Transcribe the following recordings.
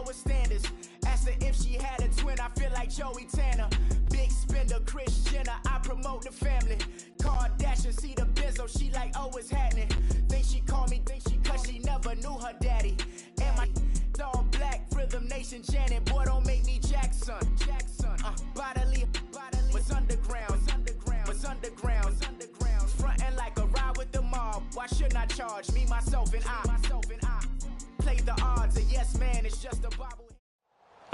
lower standards. Asked her if she had a twin, I feel like Joey Tanner. Big spender, Kris Jenner, I promote the family. Kardashian, see the Benzo, she like, oh, it's happening. Think she called me, cause she never knew her daddy. And my all black, Rhythm Nation, Janet, boy, don't make me Jackson. Bodily, was underground, frontin' like a ride with the mob. Why shouldn't I charge me, myself, and I? Play the odds, a yes man, it's just a bobble.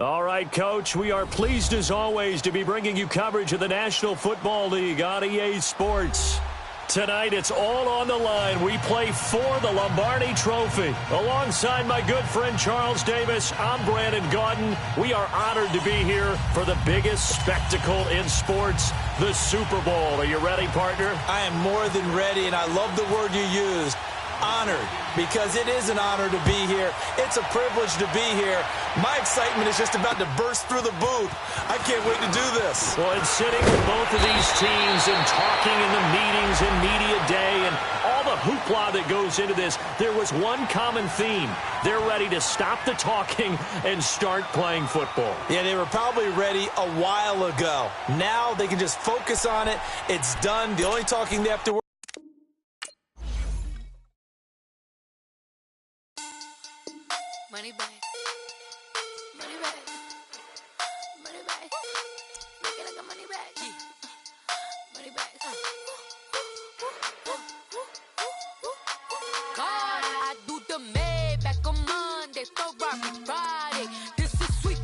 All right, Coach, we are pleased as always to be bringing you coverage of the National Football League on EA Sports. Tonight, it's all on the line. We play for the Lombardi Trophy. Alongside my good friend Charles Davis, I'm Brandon Gaudin. We are honored to be here for the biggest spectacle in sports, the Super Bowl. Are you ready, partner? I am more than ready, and I love the word you used. Honored, because it is an honor to be here. It's a privilege to be here. My excitement is just about to burst through the booth. I can't wait to do this. Well, it's sitting with both of these teams and talking in the meetings and media day and all the hoopla that goes into this, there was one common theme. They're ready to stop the talking and start playing football. Yeah, they were probably ready a while ago. Now they can just focus on it. It's done. The only talking they have to worry. Money back, money back, money back. Make it like a money back, money back. God, I do the Maybach on Monday, Ferrari Friday. This is sweet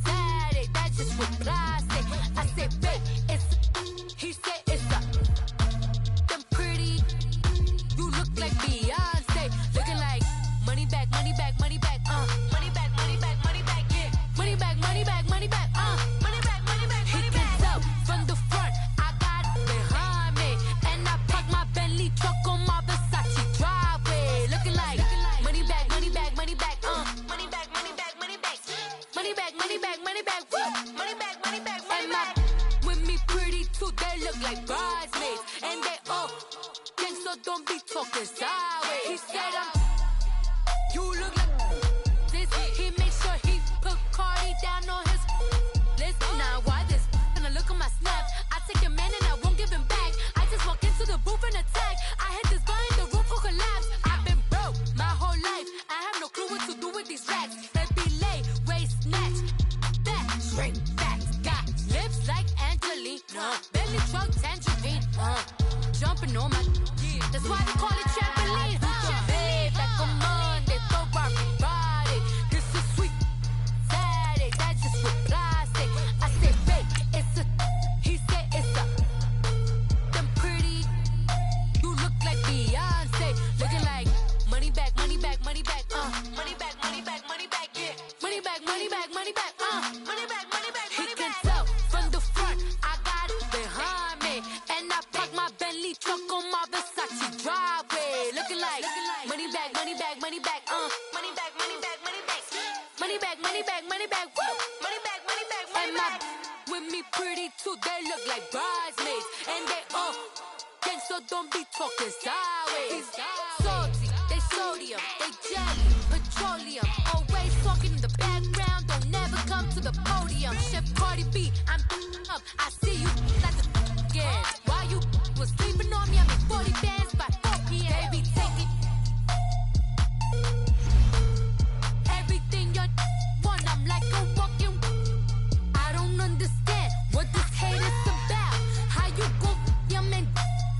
Saturday, that's just what I say. I say, babe, it's, he said it's a, them pretty. You look like Beyonce, looking like money back, money back, money back. Money back, money back, money back, yeah. Money back, money back, money back, money back, money back, money back. He can tell from the front, I got it behind me. And I park my Bentley truck on my Versace driveway. Looking like money back, money back, money back, money back, money back, money back. Money back, money back, money back, woo. Money back, money back, money back. With me pretty too, they look like bridesmaids. And they all gang, so don't be talking sideways. He said you look like this. He made sure he put Cardi down on his list. Now why this? Gonna look at my snap. I take your man and I won't give him back. I just walk into the booth and attack. I hit this guy in the roof who collapse. I've been broke my whole life. I have no clue what to do with these racks. Baby lay, waist snatch, back, straight back. Got lips like Angelina, belly truck tangerine. Jumping on my, that's why they call it trampoline. Back on Monday, Ferrari Friday. This is sweet Saturday, that's just what I say. I say, babe, it's a, he said it's a, them pretty. You look like Beyonce, looking like money back, money back, money back, money back, money back, money back, yeah. Money back, money back, money back, money back, money back. He can tell from the front, I got it behind me, and I park my Bentley truck on my Versace driveway. Looking like money back, money back, money back, money back, money back, money back, money back, money back, money back, woo. Money back, money back, money back. With me pretty too, they look like bridesmaids, and they all gang, so don't be talking sideways. Salty, they sodium, they jelly, petroleum. Always talking in the background, don't never come to the podium. Chef Cardi B, I'm up, I see you like the again. Why you was sleeping on me? I'm in 40 bands by 4 p.m. Baby, take it. Everything you want, I'm like a walking. I don't understand what this hate is about. How you go your man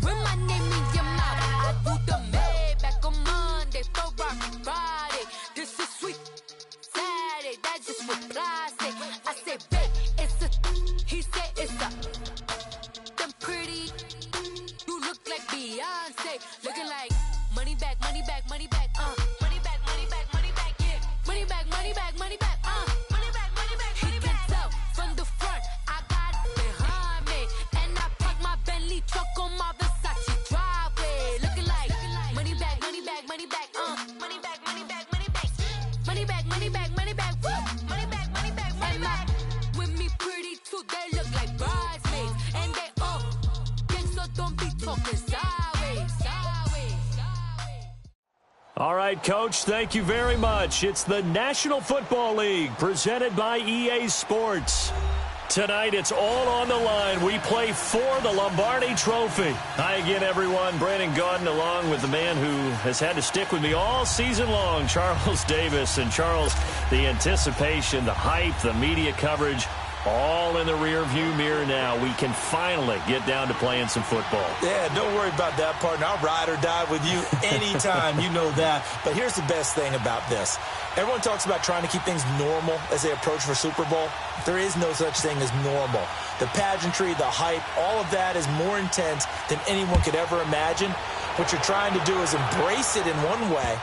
with my name in your mouth? I do the Maybach on Monday, Ferrari Friday. This is sweet Saturday, that's just what I say. I say, babe, it's a, he said it's a, them pretty. You look like Beyonce, looking like money back, money back, money back, money back, money back, money back, yeah. Money back, money back, money back, money back, money back, money back. He can tell from the front, I got it behind me, and I park my Bentley truck on my Versace driveway. Looking like money back, money back, money back, money back, money back, money back, money back, money back, money back, woo. Money back, money back, money back. With me pretty too, they look like bridesmaids, and they all gang, so don't be talking sideways. All right, Coach, thank you very much. It's the National Football League presented by EA Sports. Tonight, it's all on the line. We play for the Lombardi Trophy. Hi again, everyone. Brandon Gaudin along with the man who has had to stick with me all season long, Charles Davis. And, Charles, the anticipation, the hype, the media coverage, all in the rearview mirror now. We can finally get down to playing some football. Yeah, don't worry about that, partner. I'll ride or die with you anytime. You know that. But here's the best thing about this. Everyone talks about trying to keep things normal as they approach for Super Bowl. There is no such thing as normal. The pageantry, the hype, all of that is more intense than anyone could ever imagine. What you're trying to do is embrace it in one way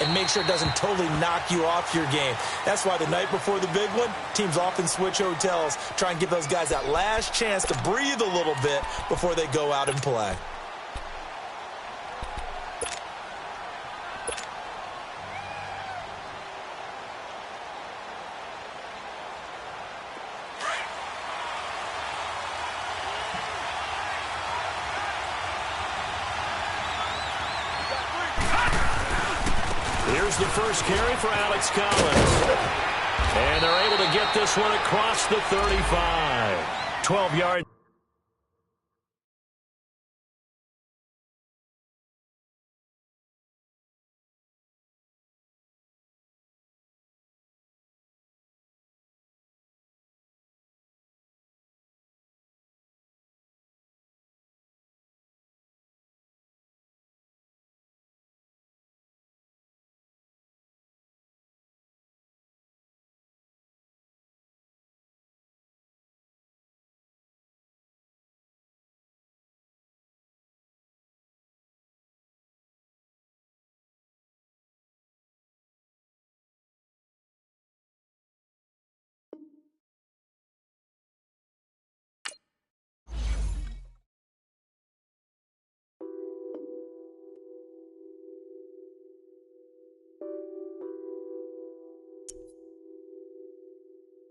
and make sure it doesn't totally knock you off your game. That's why the night before the big one, teams often switch hotels, try and give those guys that last chance to breathe a little bit before they go out and play. Here's the first carry for Alex Collins. And they're able to get this one across the 35. 12 yards.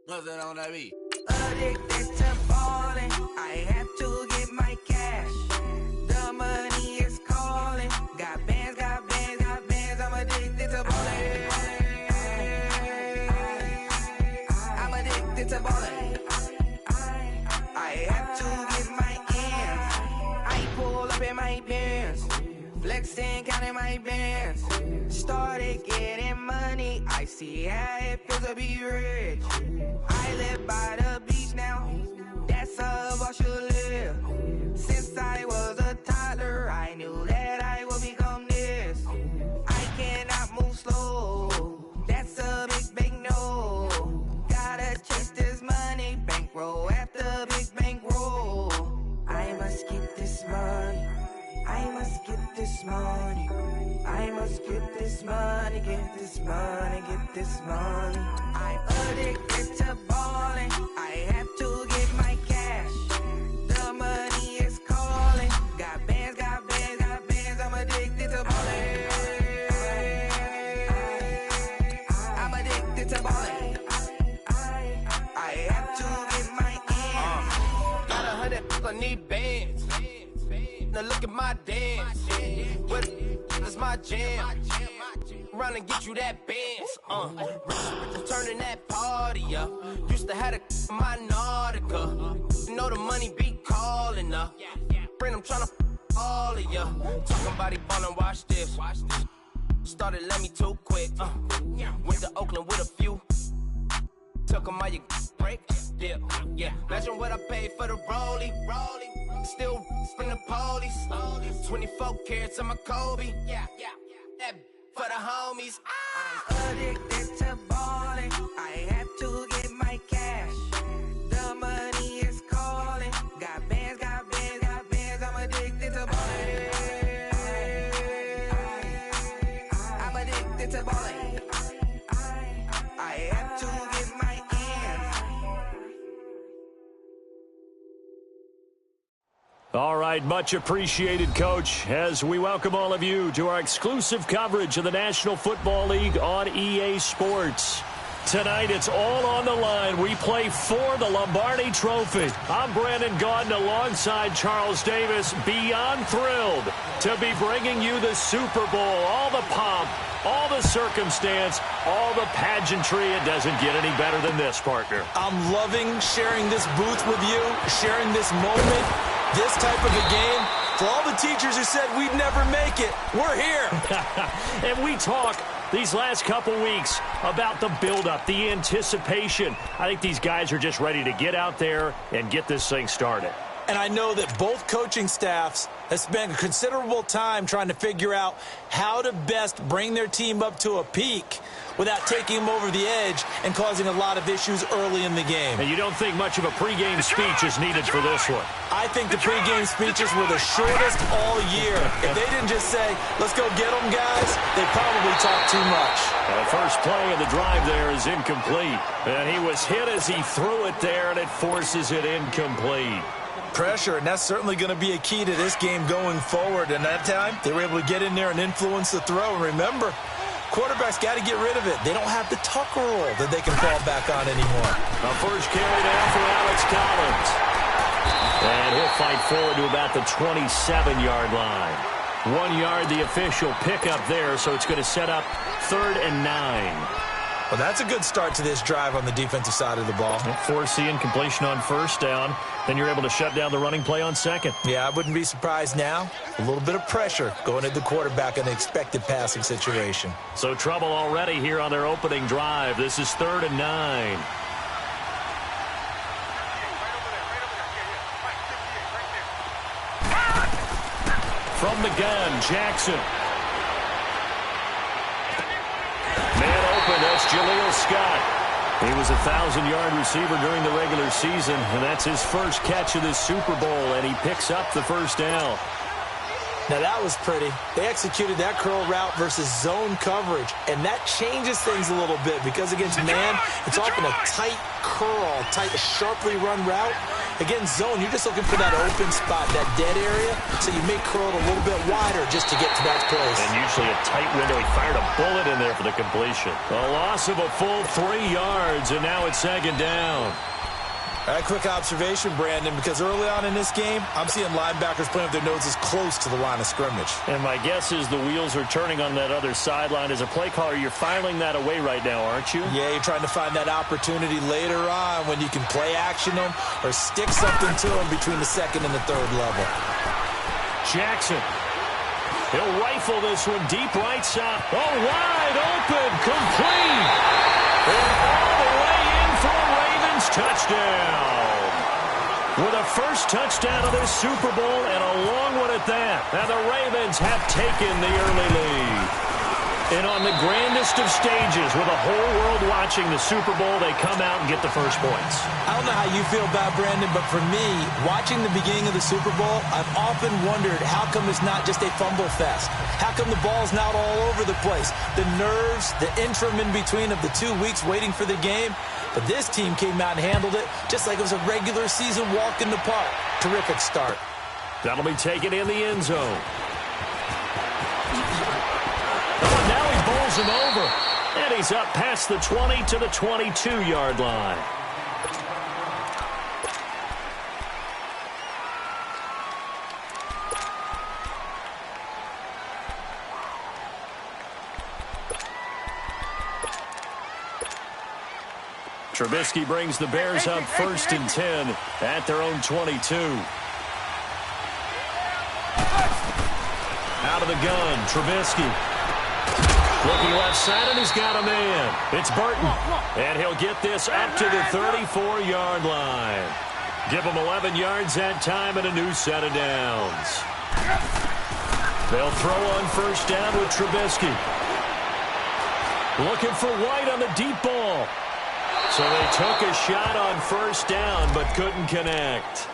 Nothing on that beat. Addicted to ballin', I have to get my cash. The money is calling. Got bands, got bands, got bands. I'm addicted to ballin'. I'm addicted to ballin'. I have to get my ends. I pull up in my Benz, flexing, counting my bands. Started getting money. I see how it feels to be rich. I live by the beach now, that's how I should live. Since I was a toddler, I knew that I would become this. I cannot move slow, that's a big no. Gotta chase this money, bankroll after big bankroll. I must get this money, I must get this money. I must get this money, get this money, get this money. I'm addicted to ballin', I have to get my cash. The money is calling. Got bands, got bands, got bands. I'm addicted to ballin'. I'm addicted to ballin'. I have to get my ends. Got 100, I need bands. Now look at my dance. What is my jam? Run and get you that bands. Turning that party up. Used to have a my Nautica. You know the money be calling up. Friend, I'm tryna all of ya. Talking about it ballin', watch this. Started let me too quick. Went to Oakland with a few. Took 'em all your break. Yeah. Imagine what I paid for the rollie. Still from the police. 24 carats on my Kobe. Yeah. That for the homies. I'm addicted to ballin'. I have to get my cash. The money is calling. Got bands, got bands, got bands. I'm addicted to ballin'. I'm addicted to ballin'. I have to get my ends. All right, much appreciated, Coach, as we welcome all of you to our exclusive coverage of the National Football League on EA Sports. Tonight, it's all on the line. We play for the Lombardi Trophy. I'm Brandon Gaudin alongside Charles Davis. Beyond thrilled to be bringing you the Super Bowl. All the pomp, all the circumstance, all the pageantry. It doesn't get any better than this, partner. I'm loving sharing this booth with you, sharing this moment, this type of a game. For all the teachers who said we'd never make it, we're here. And we talk these last couple weeks about the buildup, the anticipation. I think these guys are just ready to get out there and get this thing started. And I know that both coaching staffs have spent a considerable time trying to figure out how to best bring their team up to a peak without taking them over the edge and causing a lot of issues early in the game. And you don't think much of a pregame speech is needed for this one? I think the pregame speeches were the shortest all year. If they didn't just say, let's go get them, guys, they probably talked too much. The first play of the drive there is incomplete. And he was hit as he threw it there, and it forces it incomplete. Pressure, and that's certainly going to be a key to this game going forward. And that time, they were able to get in there and influence the throw. And remember, quarterbacks got to get rid of it. They don't have the tuck roll that they can fall back on anymore. The first carry down for Alex Collins. And he'll fight forward to about the 27-yard line. 1 yard, the official pickup there, so it's going to set up 3rd and 9. Well, that's a good start to this drive on the defensive side of the ball. Force the incompletion on first down. Then you're able to shut down the running play on second. Yeah, I wouldn't be surprised now. A little bit of pressure going at the quarterback in the expected passing situation. So trouble already here on their opening drive. This is 3rd and 9. From the gun, Jackson. Man open, that's Jaleel Scott. He was a 1,000-yard receiver during the regular season, and that's his first catch of this Super Bowl, and he picks up the first down. Now, that was pretty. They executed that curl route versus zone coverage, and that changes things a little bit because against man, it's often a tight curl, sharply run route. Against zone, you're just looking for that open spot, that dead area, so you may curl it a little bit wider just to get to that place. And usually a tight window. He fired a bullet in there for the completion. A loss of a full 3 yards, and now it's 2nd down. All right, quick observation, Brandon, because early on in this game, I'm seeing linebackers playing with their noses close to the line of scrimmage. And my guess is the wheels are turning on that other sideline. As a play caller, you're filing that away right now, aren't you? Yeah, you're trying to find that opportunity later on when you can play action them or stick something to them between the 2nd and the 3rd level. Jackson. He'll rifle this one deep right side. Oh, wide open, complete. And all the way in for a Ravens touchdown. With the first touchdown of this Super Bowl and a long one at that. Now the Ravens have taken the early lead. And on the grandest of stages, with the whole world watching the Super Bowl, they come out and get the first points. I don't know how you feel about Brandon, but for me, watching the beginning of the Super Bowl, I've often wondered how come it's not just a fumble fest? How come the ball's not all over the place? The nerves, the interim in between of the 2 weeks waiting for the game. But this team came out and handled it just like it was a regular season walk in the park. Terrific start. That'll be taken in the end zone. Oh, now he bowls him over. And he's up past the 20 to the 22-yard line. Trubisky brings the Bears up 1st and 10 at their own 22. Out of the gun, Trubisky. Looking left side, and he's got a man. It's Burton. And he'll get this up to the 34-yard line. Give him 11 yards that time and a new set of downs. They'll throw on first down with Trubisky. Looking for White on the deep ball. So they took a shot on first down, but couldn't connect.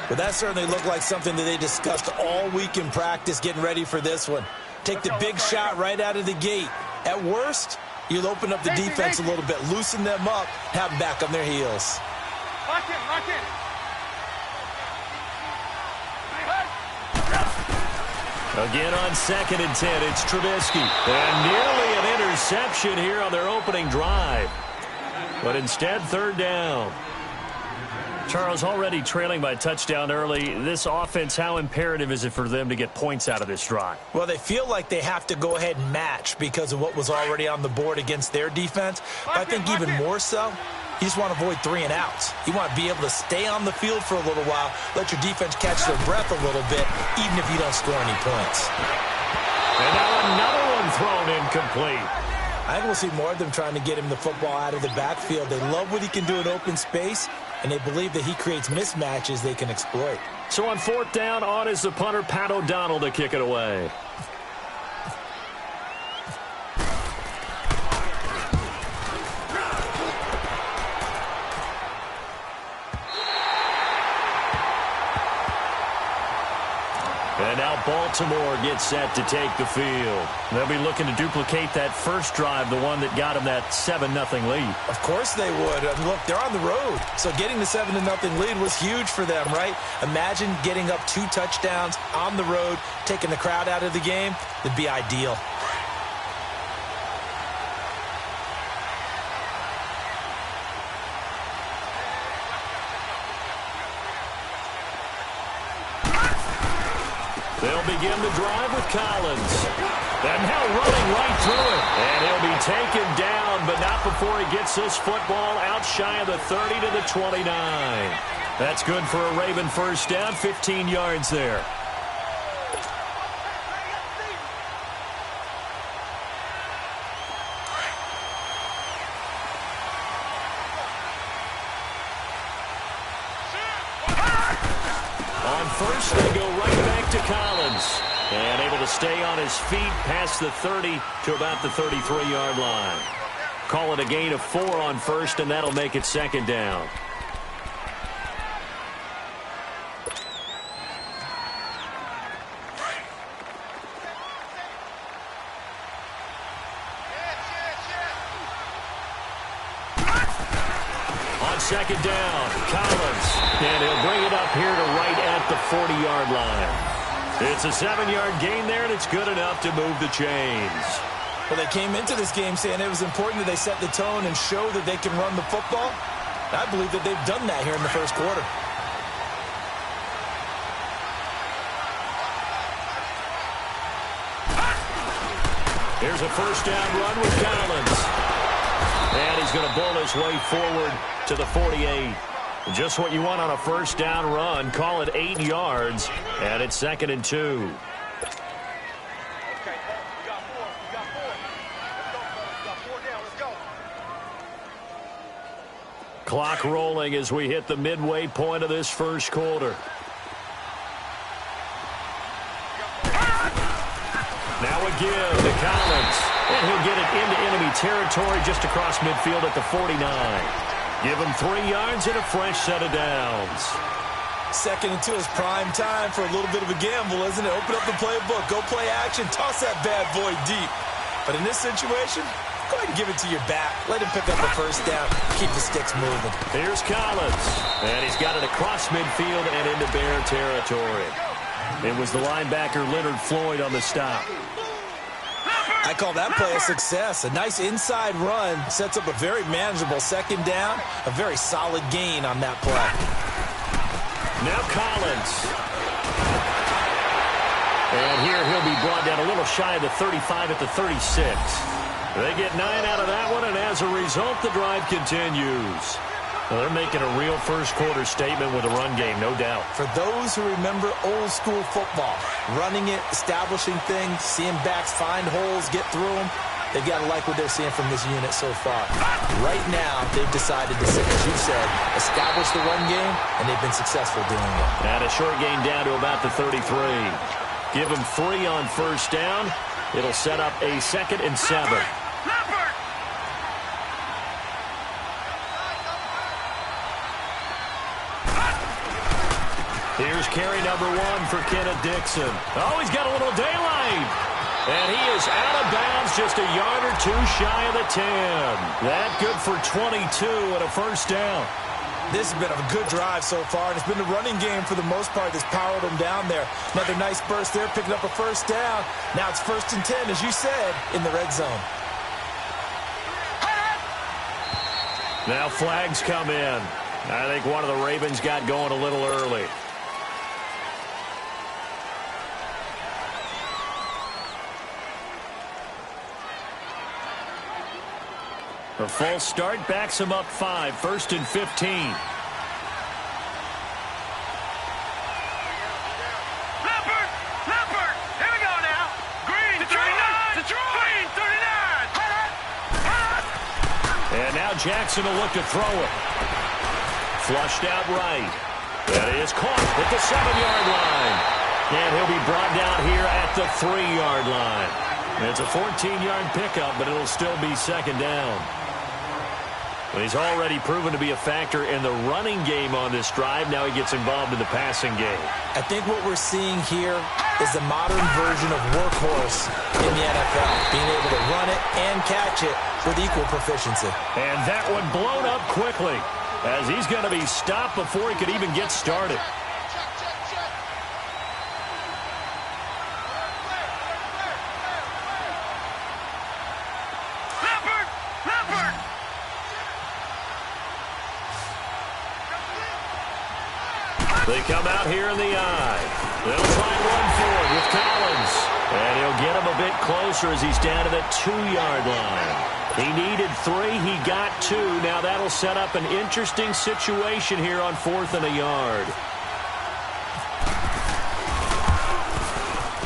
But that certainly looked like something that they discussed all week in practice getting ready for this one. Take the big shot right out of the gate. At worst, you'll open up the defense a little bit, loosen them up, have them back on their heels. Lock in. Again on 2nd and 10, it's Trubisky. And nearly an interception here on their opening drive. but instead third down. Charles, already trailing by a touchdown early. This offense, how imperative is it for them to get points out of this drive? Well, they feel like they have to go ahead and match because of what was already on the board against their defense. But I think even more so, you just want to avoid 3 and outs. You want to be able to stay on the field for a little while, let your defense catch their breath a little bit, even if you don't score any points. And now another one thrown incomplete. I think we'll see more of them trying to get him the football out of the backfield. They love what he can do in open space, and they believe that he creates mismatches they can exploit. So on fourth down, on is the punter, Pat O'Donnell, to kick it away. And now Baltimore gets set to take the field. They'll be looking to duplicate that first drive, the one that got them that 7-0 lead. Of course they would. Look, they're on the road. So getting the 7-0 lead was huge for them, right? Imagine getting up 2 touchdowns on the road, taking the crowd out of the game. It'd be ideal. They'll begin the drive with Collins. And now running right through it. And he'll be taken down, but not before he gets this football out shy of the 30 to the 29. That's good for a Raven first down, 15 yards there. On first, they go right back to Collins. And able to stay on his feet past the 30 to about the 33-yard line. Call it a gain of 4 on first, and that'll make it second down. On second down, Collins. And he'll bring it up here to right at the 40-yard line. It's a 7-yard gain there, and it's good enough to move the chains. Well, they came into this game saying it was important that they set the tone and show that they can run the football. I believe that they've done that here in the first quarter. Here's a first down run with Collins. And he's going to bull his way forward to the 48. Just what you want on a first down run. Call it 8 yards, and it's 2nd and 2. Okay, we got 4. Let's go, fellas. We got 4 down. Let's go. Clock rolling as we hit the midway point of this first quarter. Now a give to Collins. And he'll get it into enemy territory just across midfield at the 49. Give him 3 yards and a fresh set of downs. 2nd and 2 is prime time for a little bit of a gamble, isn't it? Open up the playbook, go play action, toss that bad boy deep. But in this situation, go ahead and give it to your back. Let him pick up the first down, keep the sticks moving. Here's Collins, and he's got it across midfield and into Bear territory. It was the linebacker Leonard Floyd on the stop. I call that play a success. A nice inside run sets up a very manageable second down. A very solid gain on that play. Now Collins. And here he'll be brought down a little shy of the 35 at the 36. They get 9 out of that one, and as a result, the drive continues. Well, they're making a real first-quarter statement with a run game, no doubt. For those who remember old-school football, running it, establishing things, seeing backs find holes, get through them, they've got to like what they're seeing from this unit so far. Right now, they've decided to, as you said, establish the run game, and they've been successful doing it. And a short gain down to about the 33. Give them 3 on first down. It'll set up a 2nd and 7. Here's carry number 1 for Kenneth Dixon. Oh, he's got a little daylight. And he is out of bounds just a yard or 2 shy of the 10. That good for 22 and a first down. This has been a good drive so far, and it's been the running game for the most part that's powered them down there. Another nice burst there, picking up a first down. Now it's 1st and 10, as you said, in the red zone. Now flags come in. I think one of the Ravens got going a little early. A false start backs him up 5, 1st and 15. And now Jackson will look to throw it. Flushed out right. That is caught at the 7-yard line. And he'll be brought down here at the 3-yard line. It's a 14-yard pickup, but it'll still be 2nd down. Well, he's already proven to be a factor in the running game on this drive. Now he gets involved in the passing game. I think what we're seeing here is the modern version of workhorse in the NFL, being able to run it and catch it with equal proficiency. And that one blown up quickly as he's going to be stopped before he could even get started. They come out here in the eye. They'll try and run forward with Collins. And he'll get him a bit closer as he's down to the 2-yard line. He needed 3. He got 2. Now that'll set up an interesting situation here on 4th and a yard.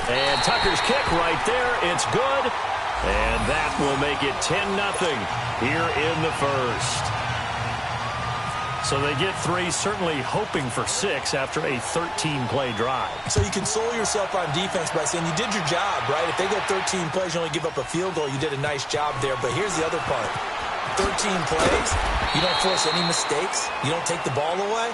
And Tucker's kick right there. It's good. And that will make it 10-0 here in the first. So they get 3, certainly hoping for 6 after a 13-play drive. So you console yourself on defense by saying you did your job, right? If they go 13 plays, you only give up a field goal, you did a nice job there. But here's the other part. 13 plays, you don't force any mistakes, you don't take the ball away.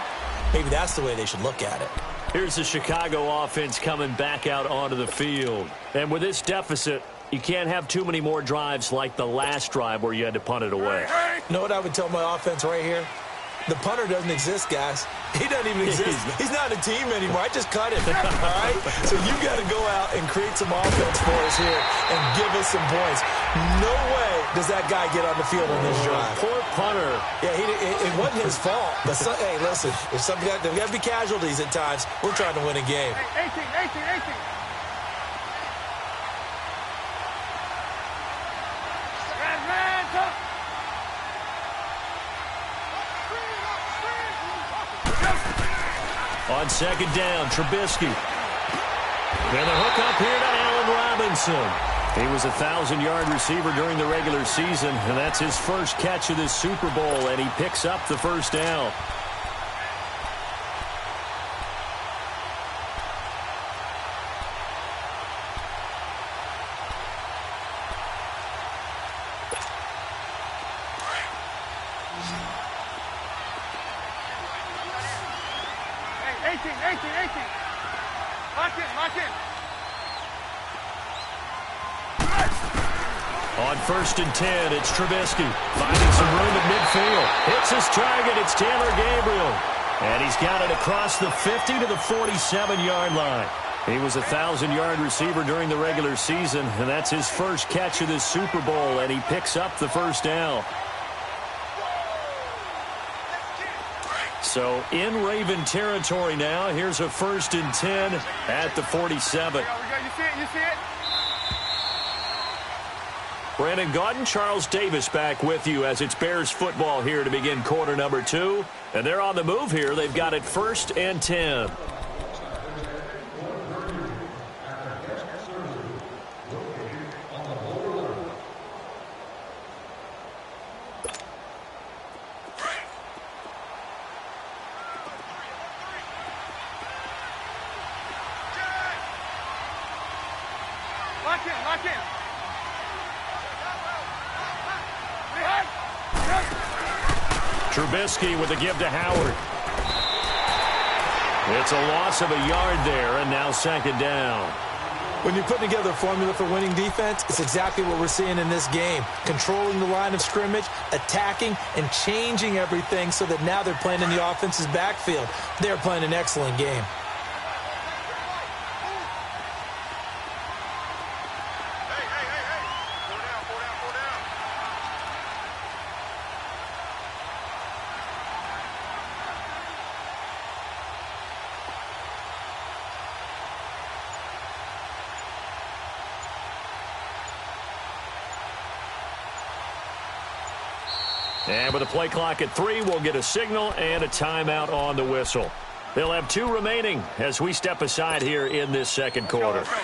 Maybe that's the way they should look at it. Here's the Chicago offense coming back out onto the field. And with this deficit, you can't have too many more drives like the last drive where you had to punt it away. You know what I would tell my offense right here? The punter doesn't exist, guys. He doesn't even exist. He's not a team anymore. I just cut him, all right? So you got to go out and create some offense for us here and give us some points. No way does that guy get on the field on this drive. Poor punter. Yeah, it wasn't his fault. But, hey, listen, if there's got to be casualties at times. We're trying to win a game. 18. On 2nd down, Trubisky. And the hook up here to Allen Robinson. He was a 1,000-yard receiver during the regular season, and that's his first catch of this Super Bowl, and he picks up the first down. On 1st and 10, it's Trubisky finding some room at midfield. Hits his target. It's Taylor Gabriel. And he's got it across the 50 to the 47-yard line. He was a 1,000-yard receiver during the regular season, and that's his first catch of this Super Bowl, and he picks up the first down. So in Raven territory now. Here's a 1st and 10 at the 47. You see it? Brandon Gaudin, Charles Davis back with you as it's Bears football here to begin quarter number 2. And they're on the move here. They've got it 1st and 10. Lock in. Trubisky with a give to Howard. It's a loss of a yard there, and now 2nd down. When you put together a formula for winning defense, it's exactly what we're seeing in this game. Controlling the line of scrimmage, attacking, and changing everything so that now they're playing in the offense's backfield. They're playing an excellent game. And with a play clock at 3, we'll get a signal and a timeout on the whistle. They'll have 2 remaining as we step aside here in this second quarter. Let's go.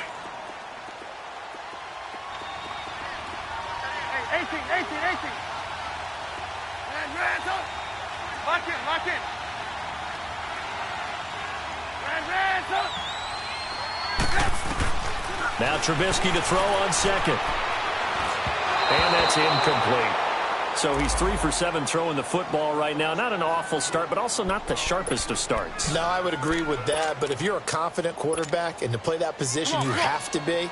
Hey, 18. Hands up. Lock in. Hands up. Now Trubisky to throw on second. And that's incomplete. So he's 3 for 7 throwing the football right now. Not an awful start, but also not the sharpest of starts. No, I would agree with that. But if you're a confident quarterback and to play that position, you have to be.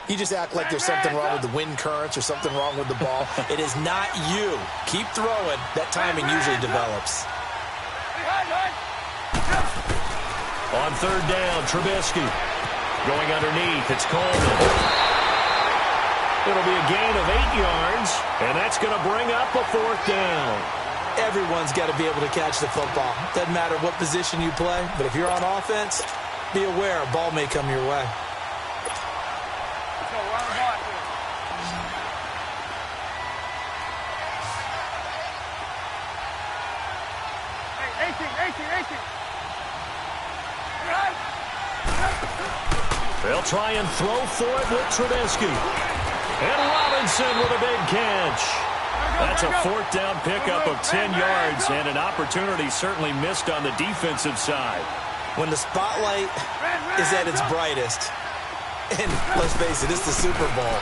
You just act like there's something wrong with the wind currents or something wrong with the ball. It is not you. Keep throwing. That timing usually develops. On third down, Trubisky. Going underneath, it's Coleman. It'll be a gain of 8 yards, and that's going to bring up a 4th down. Everyone's got to be able to catch the football. Doesn't matter what position you play, but if you're on offense, be aware a ball may come your way. Let's go, run hard here. Hey, 18. They'll try and throw for it with Trubisky. And Robinson with a big catch. That's a 4th down pickup of 10 yards, and an opportunity certainly missed on the defensive side. When the spotlight is at its brightest, and let's face it, it's the Super Bowl,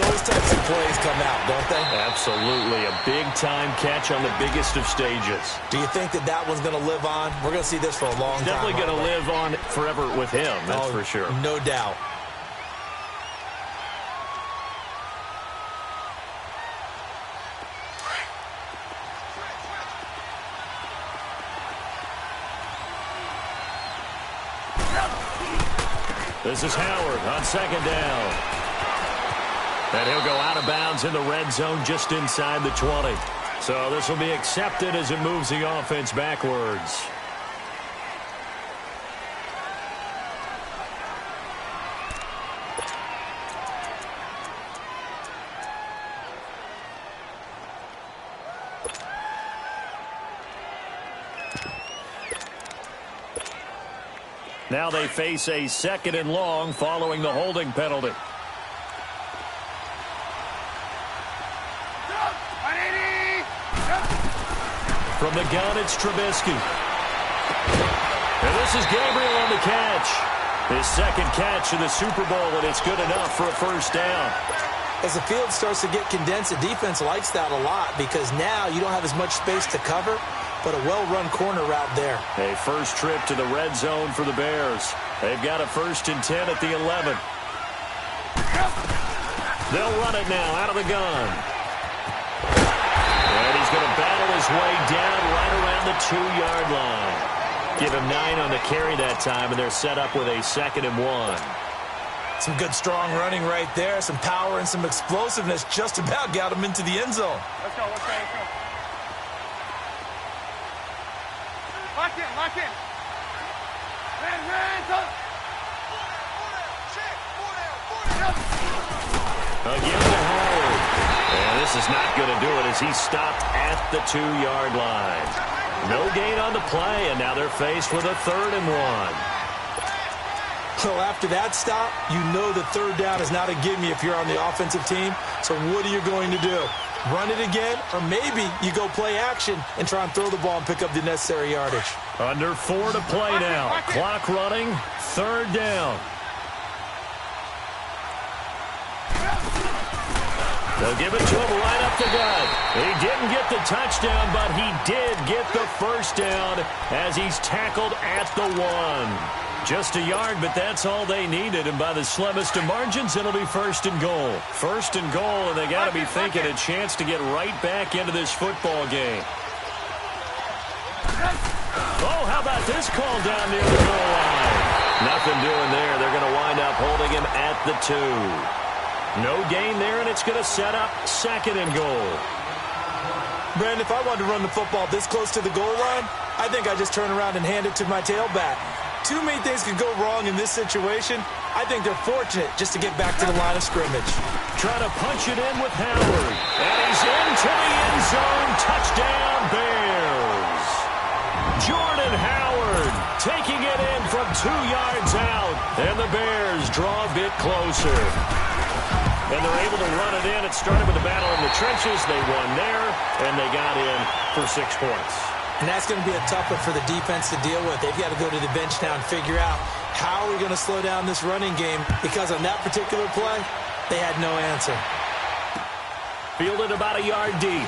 those types of plays come out, don't they? Absolutely. A big-time catch on the biggest of stages. Do you think that one's going to live on? We're going to see this for a long time. Definitely going to live on forever with him, that's for sure. No doubt. This is Howard on second down. And he'll go out of bounds in the red zone just inside the 20. So this will be accepted as it moves the offense backwards. Now they face a 2nd and long following the holding penalty. From the gun, it's Trubisky. And this is Gabriel on the catch. His 2nd catch in the Super Bowl, and it's good enough for a 1st down. As the field starts to get condensed, the defense likes that a lot because now you don't have as much space to cover, but a well-run corner route there. A first trip to the red zone for the Bears. They've got a 1st and 10 at the 11. They'll run it now out of the gun. And he's going to battle his way down right around the 2-yard line. Give him 9 on the carry that time, and they're set up with a 2nd and 1. Some good, strong running right there. Some power and some explosiveness just about got him into the end zone. Let's go. Lock in. Hands up. Again to Howard. And this is not going to do it as he stopped at the 2-yard line. No gain on the play, and now they're faced with a 3rd and 1. So after that stop, you know that 3rd down is not a gimme if you're on the offensive team. So what are you going to do? Run it again, or maybe you go play action and try and throw the ball and pick up the necessary yardage. Under 4 to play now. Clock running. 3rd down. They'll give it to him right up the gut. He didn't get the touchdown, but he did get the 1st down as he's tackled at the 1. Just a yard, but that's all they needed, and by the slimmest of margins, it'll be 1st and goal. 1st and goal, and they got to be thinking a chance to get right back into this football game. Oh, how about this call down near the goal line? Nothing doing there. They're going to wind up holding him at the 2. No gain there, and it's going to set up 2nd and goal. Brandon, if I wanted to run the football this close to the goal line, I think I just turn around and hand it to my tailback. too many things could go wrong in this situation. I think they're fortunate just to get back to the line of scrimmage. Trying to punch it in with Howard. And he's into the end zone. Touchdown, Bears. Jordan Howard taking it in from 2 yards out. And the Bears draw a bit closer. And they're able to run it in. It started with a battle in the trenches. They won there, and they got in for 6 points. And that's going to be a tough one for the defense to deal with. They've got to go to the bench now and figure out how are we going to slow down this running game, because on that particular play, they had no answer. Fielded about a yard deep.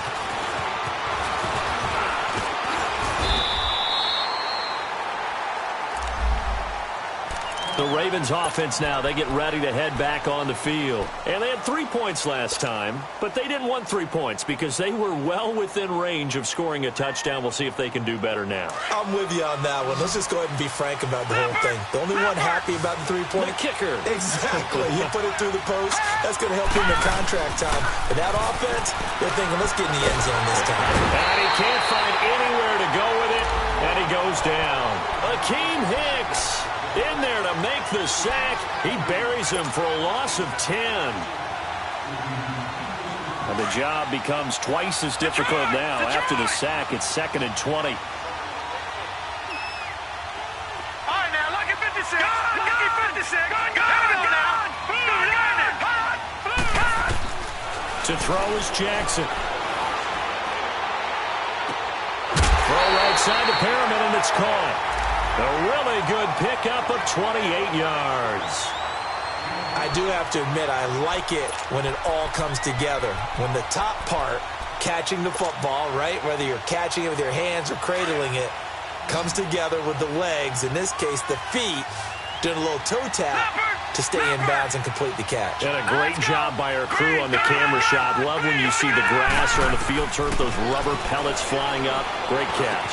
The Ravens offense now, they get ready to head back on the field. And they had 3 points last time, but they didn't want 3 points because they were well within range of scoring a touchdown. We'll see if they can do better now. I'm with you on that one. Let's just go ahead and be frank about the whole thing. The only one happy about the 3-point? The kicker. Exactly. He put it through the post. That's going to help him in contract time. But that offense, they're thinking, let's get in the end zone this time. And he can't find anywhere to go with it, and he goes down. Akeem Hicks in there to make the sack. He buries him for a loss of 10. And the job becomes twice as difficult now. After the sack, it's 2nd and 20. All right, now, lucky 56. Lucky 56. To throw is Jackson. Throw right side to Perriman, and it's caught. A really good pickup of 28 yards. I do have to admit, I like it when it all comes together. When the top part, catching the football, right, whether you're catching it with your hands or cradling it, comes together with the legs, in this case the feet, doing a little toe tap to stay in bounds and complete the catch. And a great job by our crew on the camera shot. Love when you see the grass or on the field turf, those rubber pellets flying up. Great catch.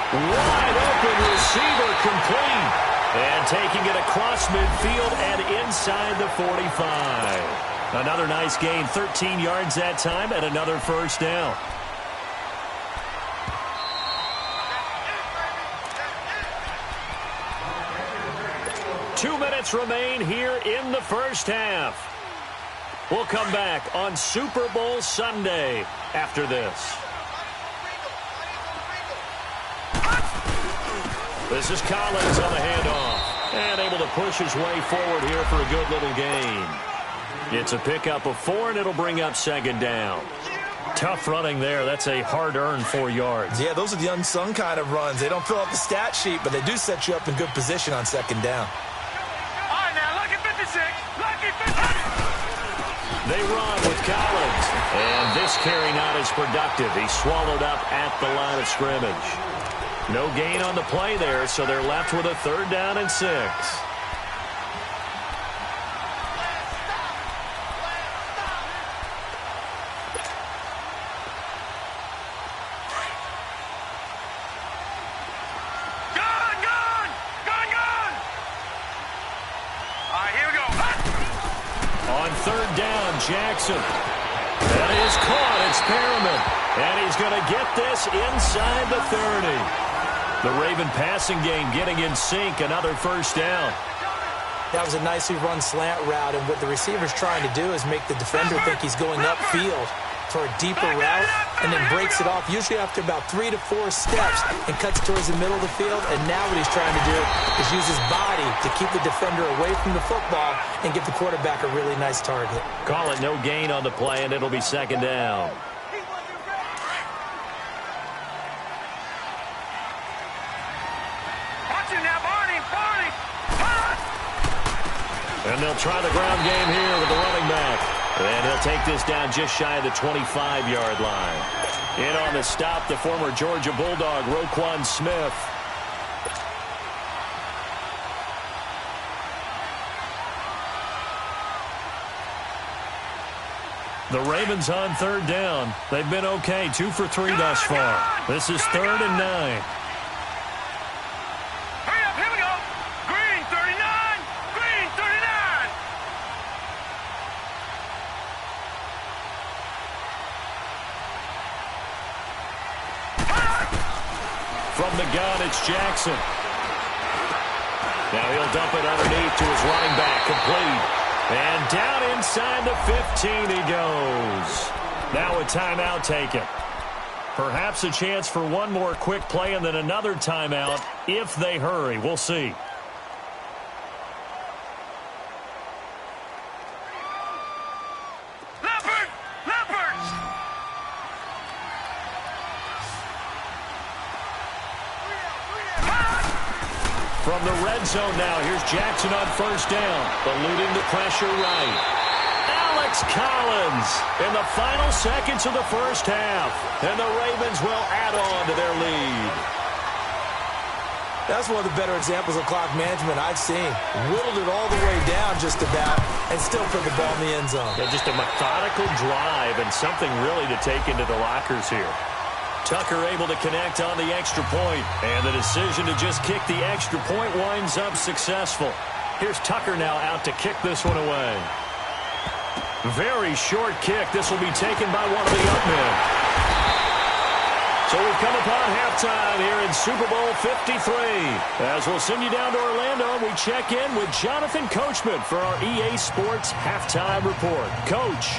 Wide open receiver, complete. And taking it across midfield and inside the 45. Another nice gain, 13 yards that time, and another first down. Two minutes remain here in the first half. We'll come back on Super Bowl Sunday after this. This is Collins on the handoff. And able to push his way forward here for a good little gain. It's a pickup of 4, and it'll bring up 2nd down. Tough running there. That's a hard-earned 4 yards. Yeah, those are the unsung kind of runs. They don't fill out the stat sheet, but they do set you up in good position on 2nd down. All right, now, lucky 56. Lucky 56. They run with Collins. And this carry not as productive. He's swallowed up at the line of scrimmage. No gain on the play there, so they're left with a 3rd down and 6. On 3rd down, Jackson. That is caught. It's Perriman. And he's going to get this inside the 30. The Raven passing game getting in sync. Another first down. That was a nicely run slant route, and what the receiver's trying to do is make the defender think he's going upfield for a deeper route, and then breaks it off, usually after about 3 to 4 steps, and cuts towards the middle of the field. And now what he's trying to do is use his body to keep the defender away from the football and give the quarterback a really nice target. Call it no gain on the play, and it'll be 2nd down. And they'll try the ground game here with the running back. And he'll take this down just shy of the 25-yard line. In on the stop, the former Georgia Bulldog, Roquan Smith. The Ravens on 3rd down. They've been okay, 2 for 3 thus far. This is 3rd and 9. From the gun, it's Jackson. Now he'll dump it underneath to his running back, complete. And down inside the 15 he goes. Now a timeout taken. Perhaps a chance for one more quick play and then another timeout if they hurry. We'll see. From the red zone now, here's Jackson on first down. Eluding the pressure right. Alex Collins in the final seconds of the first half. And the Ravens will add on to their lead. That's one of the better examples of clock management I've seen. Whittled it all the way down just about and still put the ball in the end zone. Yeah, just a methodical drive and something really to take into the lockers here. Tucker able to connect on the extra point, and the decision to just kick the extra point winds up successful. Here's Tucker now out to kick this one away. Very short kick. This will be taken by one of the up men. So we've come upon halftime here in Super Bowl 53. As we'll send you down to Orlando, we check in with Jonathan Coachman for our EA Sports Halftime Report. Coach.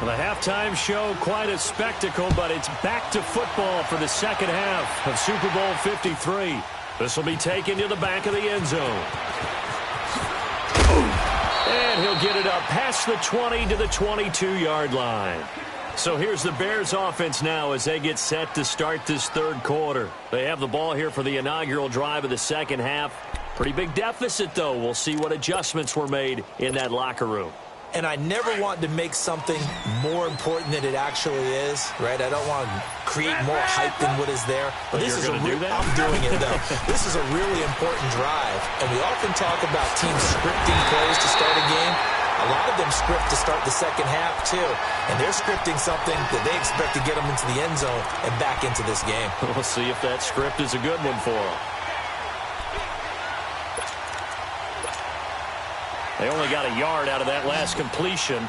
The halftime show, quite a spectacle, but it's back to football for the second half of Super Bowl 53. This will be taken to the back of the end zone. And he'll get it up past the 20 to the 22-yard line. So here's the Bears offense now as they get set to start this third quarter. They have the ball here for the inaugural drive of the second half. Pretty big deficit, though. We'll see what adjustments were made in that locker room. And I never want to make something more important than it actually is, right? I don't want to create more hype than what is there. But this is I'm doing it, though. This is a really important drive. And we often talk about teams scripting plays to start a game. A lot of them script to start the second half, too. And they're scripting something that they expect to get them into the end zone and back into this game. We'll see if that script is a good one for them. They only got a yard out of that last completion,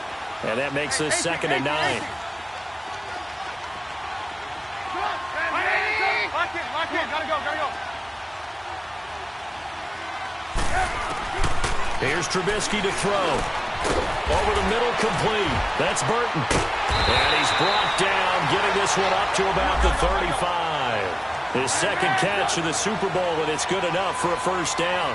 and that makes this 2nd and 9. Lock in, gotta go. Here's Trubisky to throw. Over the middle, complete. That's Burton. And he's brought down, getting this one up to about the 35. His second catch of the Super Bowl, and it's good enough for a first down.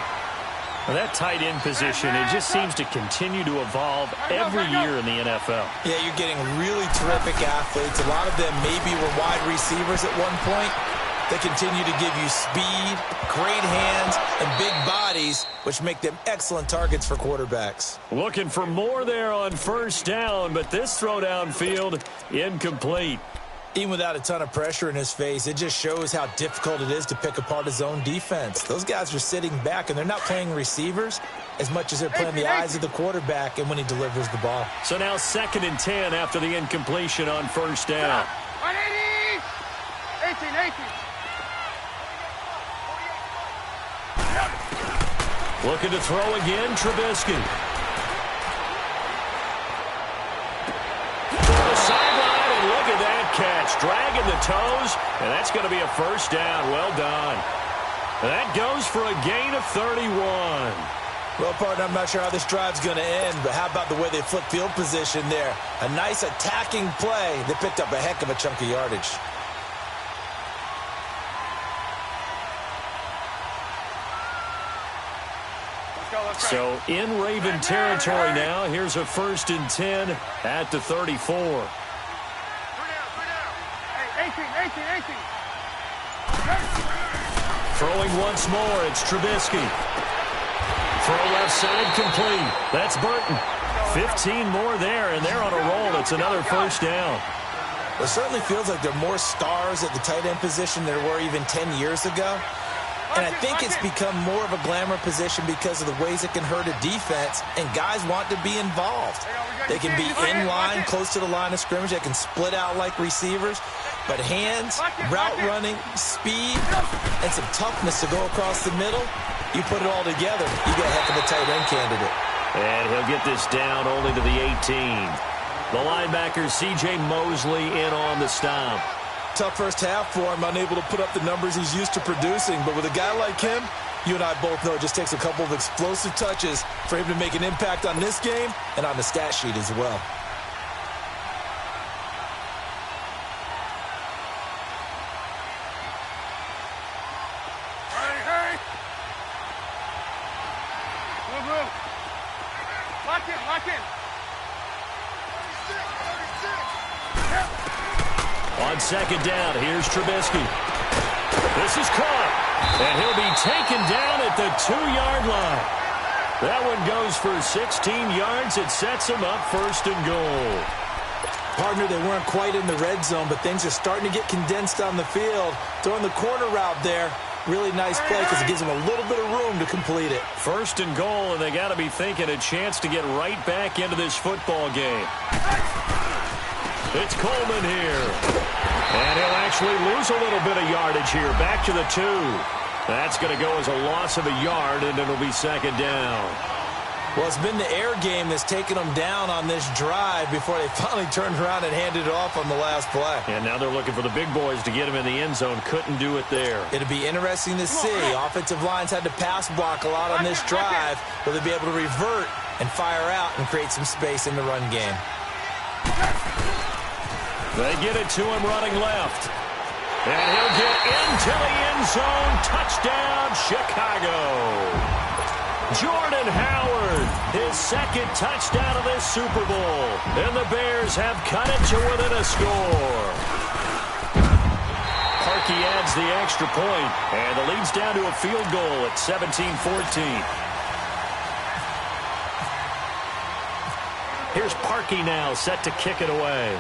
Well, that tight end position, it just seems to continue to evolve every year in the NFL. Yeah, you're getting really terrific athletes. A lot of them maybe were wide receivers at one point. They continue to give you speed, great hands, and big bodies, which make them excellent targets for quarterbacks. Looking for more there on first down, but this throw downfield, incomplete. Even without a ton of pressure in his face, it just shows how difficult it is to pick apart his own defense. Those guys are sitting back, and they're not playing receivers as much as they're playing the eyes of the quarterback and when he delivers the ball. So now 2nd and 10 after the incompletion on first down. 18. Looking to throw again, Trubisky. Look at that catch, dragging the toes, and that's going to be a first down. Well done. That goes for a gain of 31. Well, partner, I'm not sure how this drive's going to end, but how about the way they flip field position there? A nice attacking play that picked up a heck of a chunk of yardage. So in Raven territory now, here's a 1st and 10 at the 34. 18. Throwing once more, it's Trubisky. Throw left side, complete. That's Burton. 15 more there, and they're on a roll. It's another first down. It certainly feels like there are more stars at the tight end position than there were even 10 years ago. And I think it's become more of a glamour position because of the ways it can hurt a defense, and guys want to be involved. They can be in line, close to the line of scrimmage. They can split out like receivers. But hands, route running, speed, and some toughness to go across the middle, you put it all together, you get a heck of a tight end candidate. And he'll get this down only to the 18. The linebacker, C.J. Mosley, in on the stop. Tough first half for him, unable to put up the numbers he's used to producing. But with a guy like him, you and I both know it just takes a couple of explosive touches for him to make an impact on this game and on the stat sheet as well. Hey! Move. Lock in. 36. On second down, here's Trubisky. This is caught, and he'll be taken down at the 2-yard line. That one goes for 16 yards. It sets him up first and goal. Partner, they weren't quite in the red zone, but things are starting to get condensed on the field. Throwing the corner route there, really nice play because it gives them a little bit of room to complete it. First and goal, and they got to be thinking a chance to get right back into this football game. It's Coleman here. And he'll actually lose a little bit of yardage here. Back to the 2. That's going to go as a loss of a yard, and it'll be second down. Well, it's been the air game that's taken them down on this drive before they finally turned around and handed it off on the last play. And now they're looking for the big boys to get him in the end zone. Couldn't do it there. It'll be interesting to see. Offensive lines had to pass block a lot on this drive. Will they be able to revert and fire out and create some space in the run game? They get it to him running left. And he'll get into the end zone. Touchdown, Chicago. Jordan Howard, his second touchdown of this Super Bowl. And the Bears have cut it to within a score. Parkey adds the extra point, and the lead's down to a field goal at 17-14. Here's Parkey now, set to kick it away.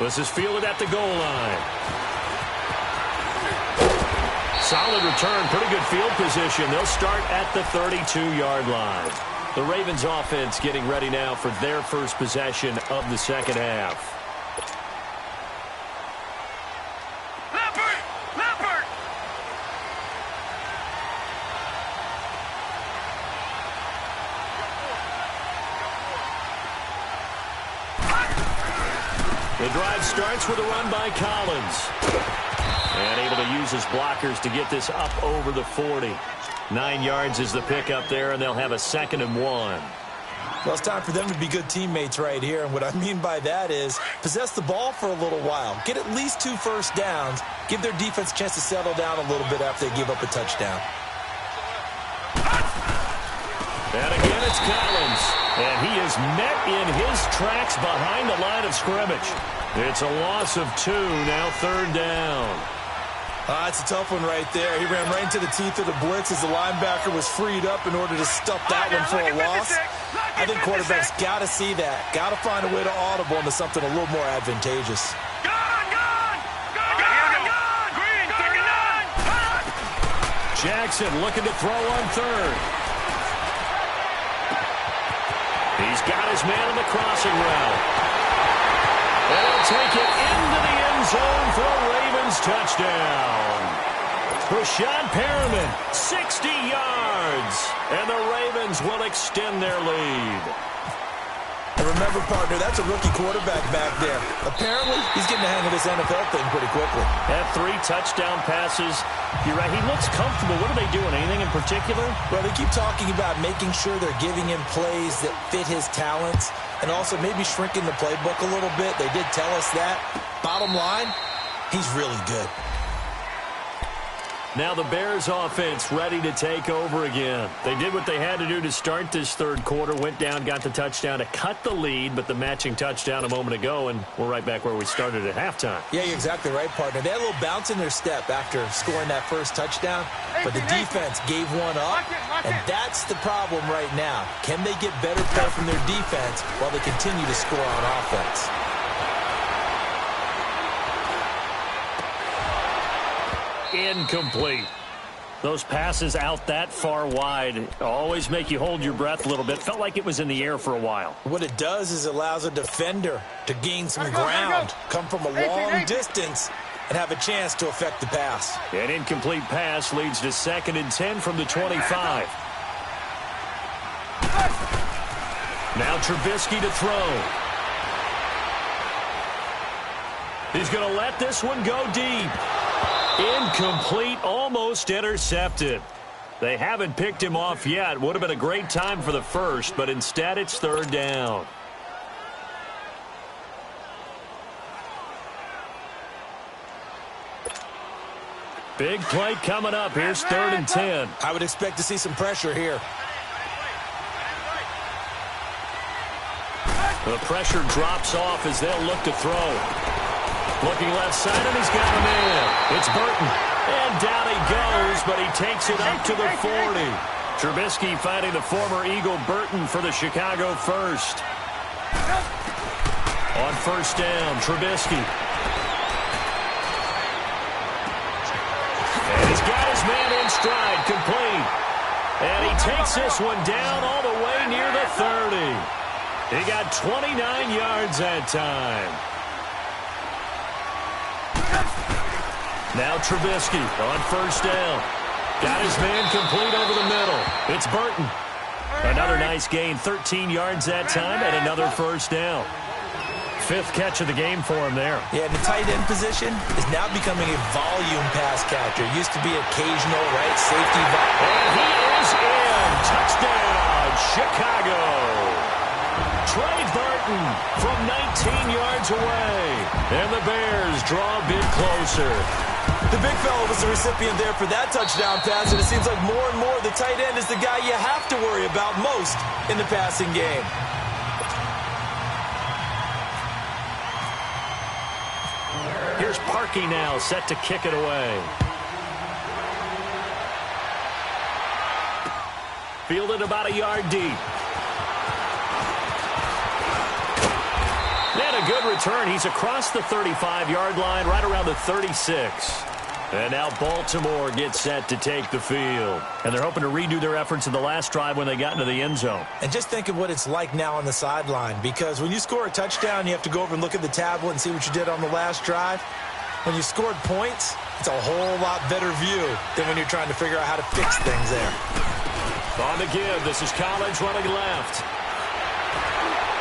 This is fielded at the goal line. Solid return, pretty good field position. They'll start at the 32-yard line. The Ravens offense getting ready now for their first possession of the second half. Leopard! The drive starts with a run by Collins. And able to use his blockers to get this up over the 40. 9 yards is the pickup there, and they'll have a 2nd and 1. Well, it's time for them to be good teammates right here. And what I mean by that is possess the ball for a little while. Get at least 2 first downs. Give their defense a chance to settle down a little bit after they give up a touchdown. And again, it's Collins. And he is met in his tracks behind the line of scrimmage. It's a loss of 2, now 3rd down. It's a tough one right there. He ran right into the teeth of the blitz as the linebacker was freed up in order to stuff that one for a loss. I think quarterbacks got to see that. Got to find a way to audible into something a little more advantageous. Gone! Green, 39! Jackson looking to throw on 3rd. He's got his man on the crossing route. And he'll take it into the end zone for a Ravens touchdown. Rashad Perriman, 60 yards. And the Ravens will extend their lead. And remember, partner, that's a rookie quarterback back there. Apparently, he's getting the hang of this NFL thing pretty quickly. Had 3 touchdown passes. You're right, he looks comfortable. What are they doing? Anything in particular? Well, they keep talking about making sure they're giving him plays that fit his talents and also maybe shrinking the playbook a little bit. They did tell us that. Bottom line, he's really good. Now the Bears offense ready to take over again. They did what they had to do to start this 3rd quarter. Went down, got the touchdown to cut the lead, but the matching touchdown a moment ago, and we're right back where we started at halftime. Yeah, you're exactly right, partner. They had a little bounce in their step after scoring that first touchdown, but the defense gave one up, and that's the problem right now. Can they get better play from their defense while they continue to score on offense? Incomplete. Those passes out that far wide always make you hold your breath a little bit. Felt like it was in the air for a while. What it does is it allows a defender to gain some ground, come from a long distance, and have a chance to affect the pass. An incomplete pass leads to 2nd and 10 from the 25. Now Trubisky to throw. He's going to let this one go deep. Incomplete, almost intercepted. They haven't picked him off yet. Would have been a great time for the first, but instead it's 3rd down. Big play coming up. Here's 3rd and 10. I would expect to see some pressure here. The pressure drops off as they'll look to throw. Looking left side, and he's got him in. It's Burton. And down he goes, but he takes it up to the 40. Trubisky finding the former Eagle Burton for the Chicago first. On 1st down, Trubisky. And he's got his man in stride, complete. And he takes this one down all the way near the 30. He got 29 yards that time. Now Trubisky on 1st down. Got his man complete over the middle. It's Burton. Another nice gain, 13 yards that time, and another 1st down. 5th catch of the game for him there. Yeah, the tight end position is now becoming a volume pass catcher. It used to be occasional, right, safety. And he is in. Touchdown, Chicago. Trey Burton from 19 yards away. And the Bears draw a bit closer. The big fella was the recipient there for that touchdown pass, and it seems like more and more the tight end is the guy you have to worry about most in the passing game. Here's Parkey now, set to kick it away. Fielded about a yard deep. And a good return. He's across the 35-yard line, right around the 36. And now Baltimore gets set to take the field. And they're hoping to redo their efforts in the last drive when they got into the end zone. And just think of what it's like now on the sideline, because when you score a touchdown, you have to go over and look at the tablet and see what you did on the last drive. When you scored points, it's a whole lot better view than when you're trying to figure out how to fix things there. On the give, this is Collins running left.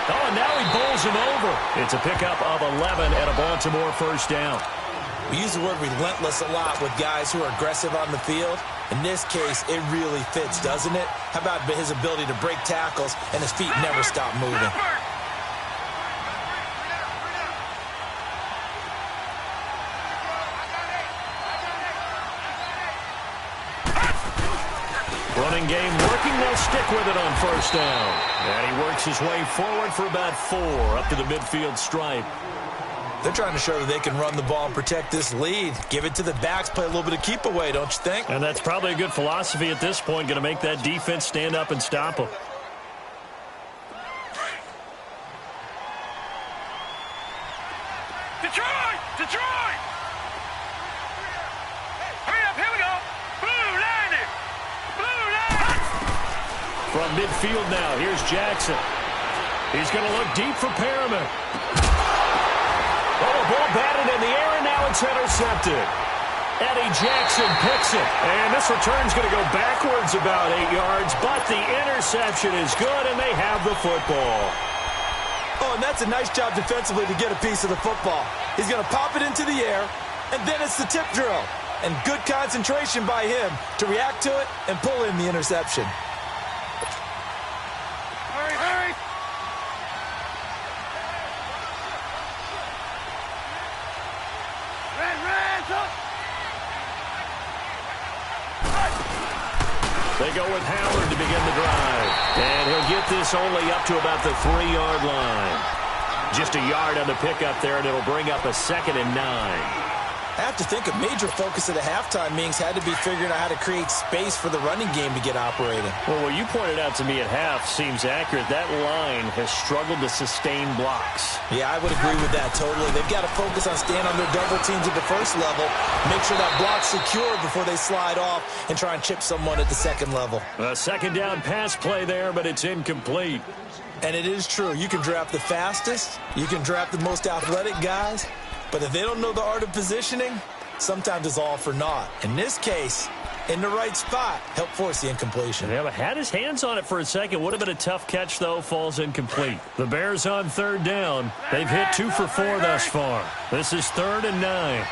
Oh, and now he bowls him over. It's a pickup of 11 and a Baltimore 1st down. We use the word relentless a lot with guys who are aggressive on the field. In this case, it really fits, doesn't it? How about his ability to break tackles and his feet never stop moving? Running game working. They'll stick with it on 1st down. And he works his way forward for about 4 up to the midfield stripe. They're trying to show that they can run the ball and protect this lead. Give it to the backs, play a little bit of keep away, don't you think? And that's probably a good philosophy at this point, going to make that defense stand up and stop them. Detroit! Detroit! Hurry up, here we go! Blue line it! Blue line! From midfield now, here's Jackson. He's going to look deep for Perriman. Oh, ball batted in the air, and now it's intercepted. Eddie Jackson picks it. And this return's going to go backwards about 8 yards, but the interception is good, and they have the football. Oh, and that's a nice job defensively to get a piece of the football. He's going to pop it into the air, and then it's the tip drill. And good concentration by him to react to it and pull in the interception. Hurry, hurry! Red, up! They go with Howard to begin the drive. And he'll get this only up to about the 3-yard line. Just a yard on the pickup there, and it'll bring up a 2nd and 9. I have to think a major focus at a halftime means had to be figuring out how to create space for the running game to get operating. Well, what you pointed out to me at half seems accurate. That line has struggled to sustain blocks. Yeah, I would agree with that totally. They've got to focus on staying on their double teams at the first level, make sure that block's secure before they slide off and try and chip someone at the second level. A 2nd down pass play there, but it's incomplete. And it is true. You can draft the fastest, you can draft the most athletic guys, But if they don't know the art of positioning, sometimes it's all for naught. In this case, in the right spot, help force the incompletion. Yeah, but had his hands on it for a second. Would have been a tough catch, though. Falls incomplete. The Bears on third down. They've hit 2 for 4 thus far. This is 3rd and 9.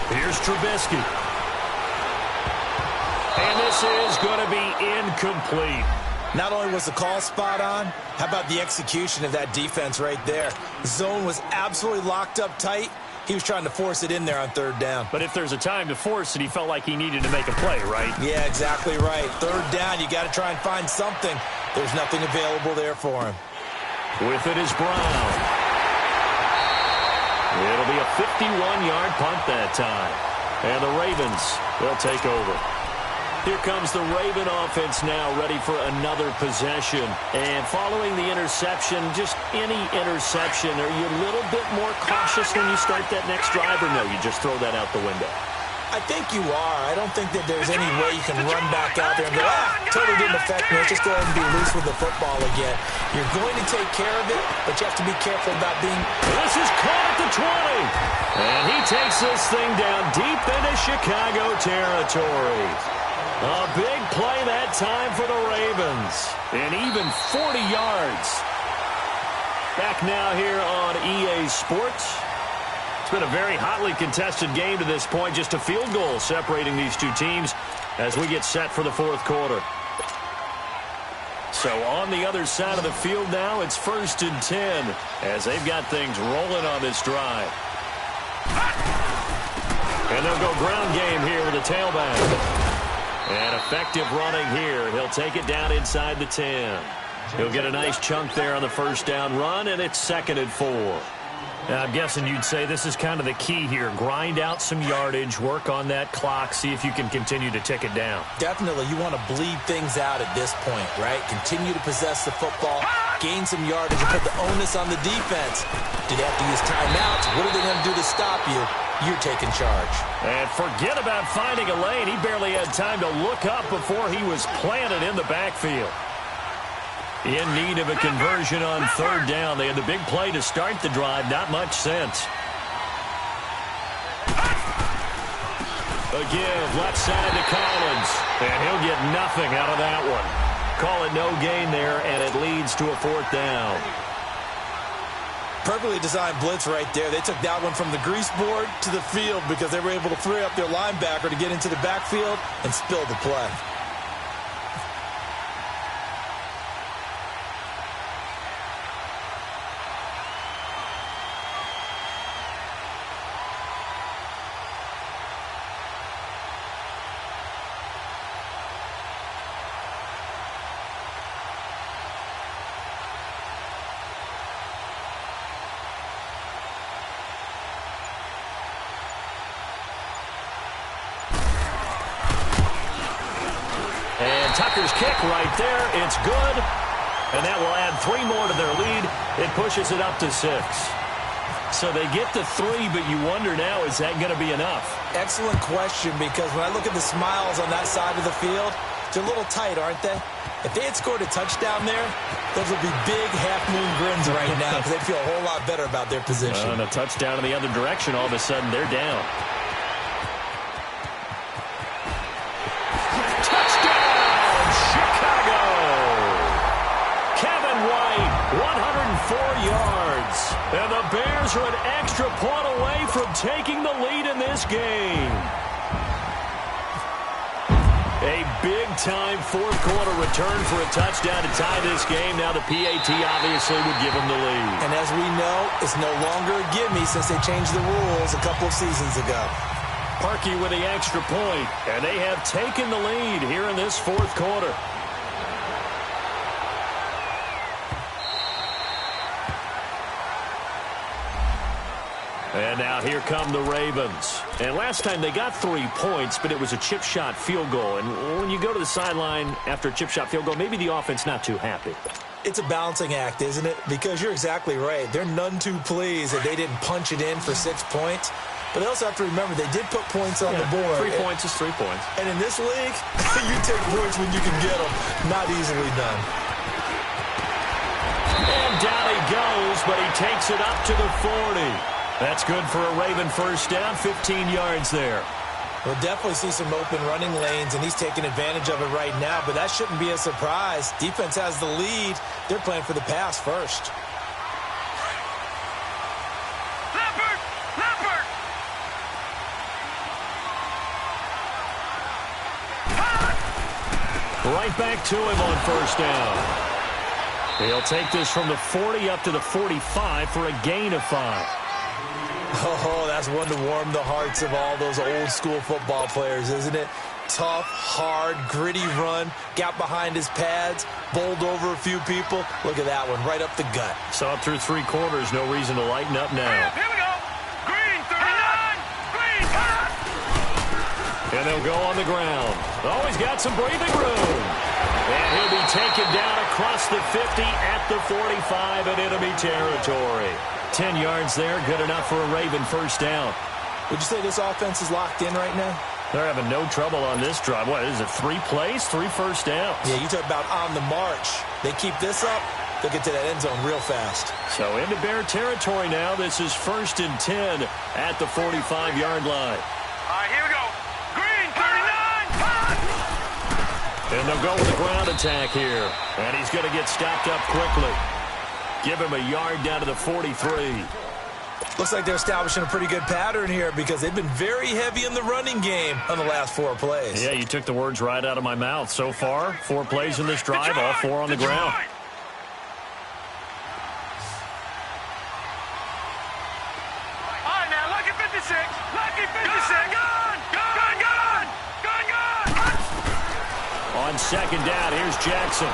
Here's Trubisky. And this is going to be incomplete. Not only was the call spot on, how about the execution of that defense right there? The zone was absolutely locked up tight. He was trying to force it in there on third down. But if there's a time to force it, he felt like he needed to make a play, right? Yeah, exactly right. Third down, you got to try and find something. There's nothing available there for him. With it is Brown. It'll be a 51-yard punt that time. And the Ravens will take over. Here comes the Raven offense now, ready for another possession. And following the interception, just any interception, are you a little bit more cautious when you start that next drive, or no, you just throw that out the window? I think you are. I don't think that there's any way you can run back out there and go, totally didn't affect me. Let's just go ahead and be loose with the football again. You're going to take care of it, but you have to be careful about being... This is caught at the 20. And he takes this thing down deep into Chicago territory. A big play that time for the Ravens. And even 40 yards. Back now here on EA Sports. It's been a very hotly contested game to this point. Just a field goal separating these two teams as we get set for the fourth quarter. So on the other side of the field now, it's 1st and 10 as they've got things rolling on this drive. And they'll go ground game here with a tailback. And effective running here. He'll take it down inside the 10. He'll get a nice chunk there on the first down run, and it's 2nd and 4. Now, I'm guessing you'd say this is kind of the key here. Grind out some yardage, work on that clock, see if you can continue to tick it down. Definitely. You want to bleed things out at this point, right? Continue to possess the football, gain some yardage, and put the onus on the defense. Do they have to use timeouts? What are they going to do to stop you? You're taking charge. And forget about finding a lane. He barely had time to look up before he was planted in the backfield. In need of a conversion on third down. They had the big play to start the drive. Not much sense. A give left side to Collins. And he'll get nothing out of that one. Call it no gain there, and it leads to a 4th down. Perfectly designed blitz right there. They took that one from the grease board to the field because they were able to free up their linebacker to get into the backfield and spill the play. Tucker's kick right there. It's good. And that will add 3 more to their lead. It pushes it up to 6. So they get to 3, but you wonder now, is that going to be enough? Excellent question, because when I look at the smiles on that side of the field, they're a little tight, aren't they? If they had scored a touchdown there, those would be big half-moon grins right now because they'd feel a whole lot better about their position. And a touchdown in the other direction, all of a sudden they're down. And the Bears are an extra point away from taking the lead in this game. A big-time fourth-quarter return for a touchdown to tie this game. Now the PAT obviously would give them the lead. And as we know, it's no longer a gimme since they changed the rules a couple of seasons ago. Parkey with the extra point, and they have taken the lead here in this fourth quarter. And now here come the Ravens. And last time they got 3 points, but it was a chip shot field goal. And when you go to the sideline after a chip shot field goal, maybe the offense not too happy. It's a balancing act, isn't it? Because you're exactly right. They're none too pleased that they didn't punch it in for 6 points. But they also have to remember they did put points on the board. 3 points is 3 points. And in this league, you take points when you can get them. Not easily done. And down he goes, but he takes it up to the 40. That's good for a Raven first down, 15 yards there. We'll definitely see some open running lanes, and he's taking advantage of it right now, but that shouldn't be a surprise. Defense has the lead. They're playing for the pass first. Right back to him on first down. He'll take this from the 40 up to the 45 for a gain of 5. Oh, that's one to warm the hearts of all those old school football players, isn't it? Tough, hard, gritty run, got behind his pads, bowled over a few people. Look at that one, right up the gut. So up through 3 quarters, no reason to lighten up now. Here we go. Green, 39. Green, and they'll go on the ground. Oh, he's got some breathing room. And he'll be taken down across the 50 at the 45 in enemy territory. 10 yards there, good enough for a Raven first down. Would you say this offense is locked in right now? They're having no trouble on this drive. What is it, 3 plays, 3 first downs? Yeah, you talk about on the march. They keep this up, they'll get to that end zone real fast. So into Bear territory now. This is 1st and 10 at the 45-yard line. All right, here we go. Green, 39. And they'll go with the ground attack here. And he's going to get stopped up quickly. Give him a yard down to the 43. Looks like they're establishing a pretty good pattern here because they've been very heavy in the running game on the last 4 plays. Yeah, you took the words right out of my mouth. So far, 4 plays in this drive, all 4 on the ground. All right, now, lucky 56. Lucky 56. Gun. On second down, here's Jackson.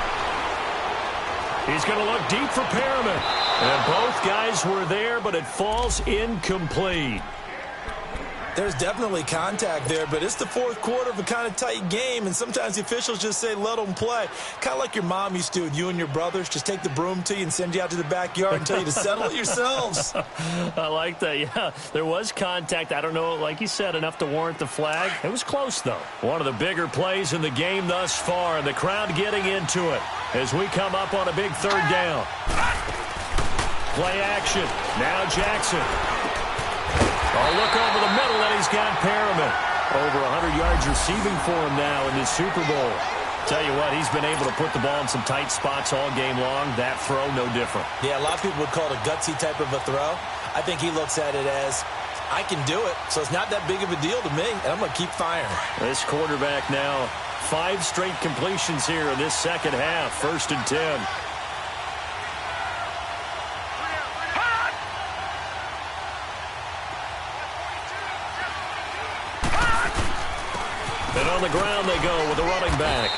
He's going to look deep for Perriman. And both guys were there, but it falls incomplete. There's definitely contact there, but it's the 4th quarter of a kind of tight game, and sometimes the officials just say, let them play. Kind of like your mom used to with you and your brothers. Just take the broom to you and send you out to the backyard and tell you to settle it yourselves. I like that, yeah. There was contact. I don't know, like you said, enough to warrant the flag. It was close, though. One of the bigger plays in the game thus far, and the crowd getting into it as we come up on a big 3rd down. Play action. Now Jackson. Oh, look over the middle, and he's got Perriman. Over 100 yards receiving for him now in this Super Bowl. Tell you what, he's been able to put the ball in some tight spots all game long. That throw, no different. Yeah, a lot of people would call it a gutsy type of a throw. I think he looks at it as, I can do it, so it's not that big of a deal to me, and I'm going to keep firing. This quarterback now, 5 straight completions here in this second half. 1st and 10. And on the ground they go with the running back.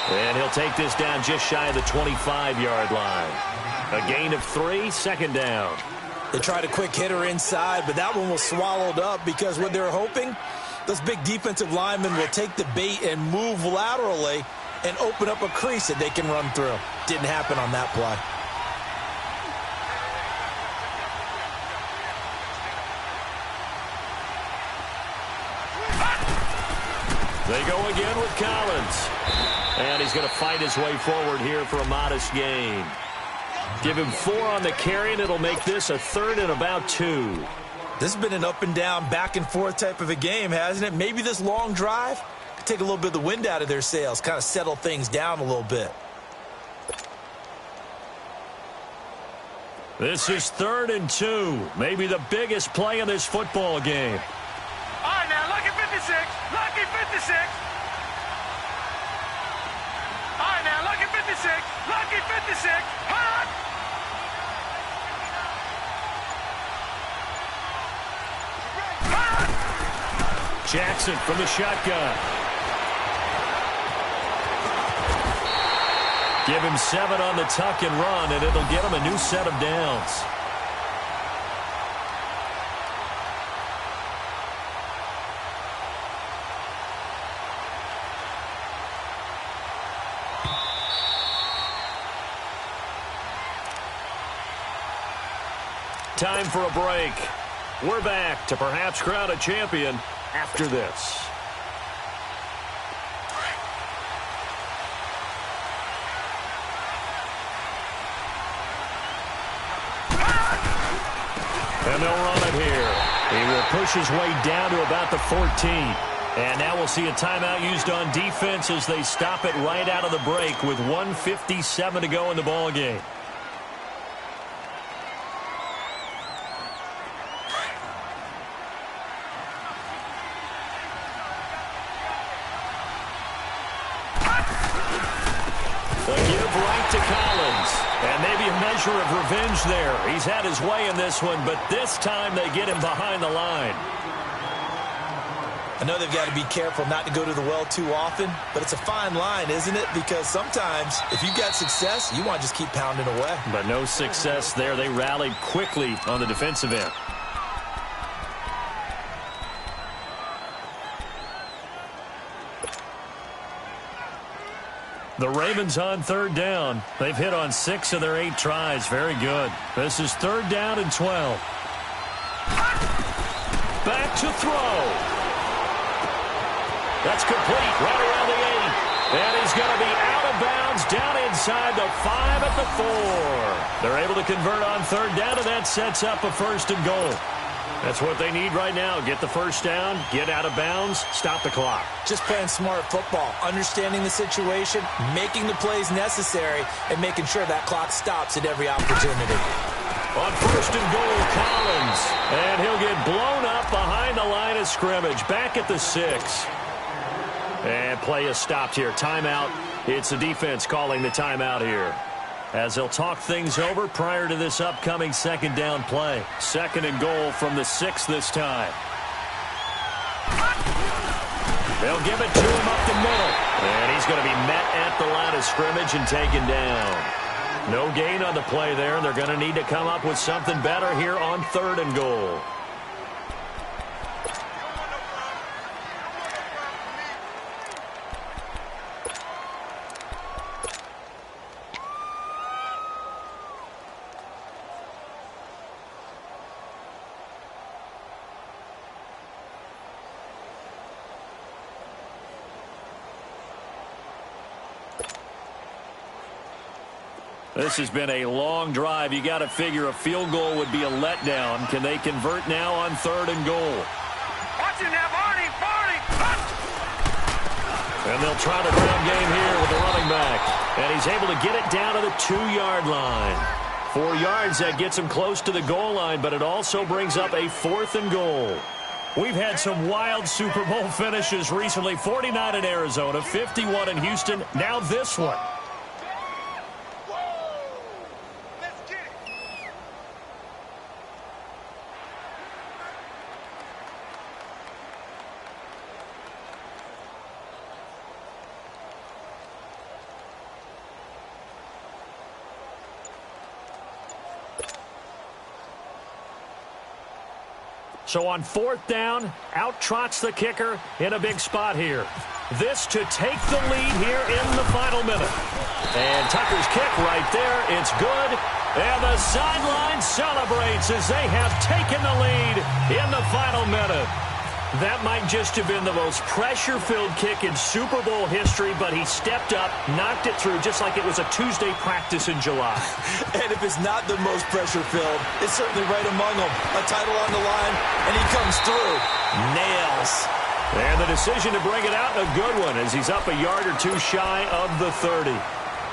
And he'll take this down just shy of the 25-yard line. A gain of 3, 2nd down. They tried a quick hitter inside, but that one was swallowed up because what they're hoping, those big defensive linemen will take the bait and move laterally and open up a crease that they can run through. Didn't happen on that play. They go again with Collins. And he's going to fight his way forward here for a modest gain. Give him 4 on the carry, and it'll make this a 3rd and about 2. This has been an up and down, back and forth type of a game, hasn't it? Maybe this long drive could take a little bit of the wind out of their sails, kind of settle things down a little bit. This is 3rd and 2. Maybe the biggest play in this football game. All right, now, lucky 56. Lucky 56. All right, now, lucky 56. Lucky 56. Hot. Jackson from the shotgun. Give him 7 on the tuck and run, and it'll get him a new set of downs. Time for a break. We're back to perhaps crown a champion after this. And they'll run it here. He will push his way down to about the 14. And now we'll see a timeout used on defense as they stop it right out of the break with 1:57 to go in the ball game. The give right to Collins. And maybe a measure of revenge there. He's had his way in this one, but this time they get him behind the line. I know they've got to be careful not to go to the well too often, but it's a fine line, isn't it? Because sometimes if you've got success, you want to just keep pounding away. But no success there. They rallied quickly on the defensive end. The Ravens on third down. They've hit on 6 of their 8 tries. Very good. This is 3rd down and 12. Back to throw. That's complete right around the 8. And he's going to be out of bounds down inside the 5 at the 4. They're able to convert on 3rd down, and that sets up a 1st and goal. That's what they need right now. Get the 1st down, get out of bounds, stop the clock. Just playing smart football, understanding the situation, making the plays necessary, and making sure that clock stops at every opportunity. On 1st and goal, Collins. And he'll get blown up behind the line of scrimmage. Back at the 6. And play is stopped here. Timeout. It's the defense calling the timeout here, as they'll talk things over prior to this upcoming 2nd down play. 2nd and goal from the 6 this time. They'll give it to him up the middle. And he's going to be met at the line of scrimmage and taken down. No gain on the play there. They're going to need to come up with something better here on 3rd and goal. This has been a long drive. You got to figure a field goal would be a letdown. Can they convert now on 3rd and goal? Watch it now, Barney! And they'll try the ground game here with the running back. And he's able to get it down to the 2-yard line. 4 yards, that gets him close to the goal line, but it also brings up a 4th and goal. We've had some wild Super Bowl finishes recently. 49 in Arizona, 51 in Houston, now this one. So on 4th down, out trots the kicker in a big spot here. This to take the lead here in the final minute. And Tucker's kick right there. It's good. And the sideline celebrates as they have taken the lead in the final minute. That might just have been the most pressure-filled kick in Super Bowl history, but he stepped up, knocked it through just like it was a Tuesday practice in July. And if it's not the most pressure-filled, it's certainly right among them. A title on the line, and he comes through. Nails. And the decision to bring it out, a good one, as he's up a yard or 2 shy of the 30.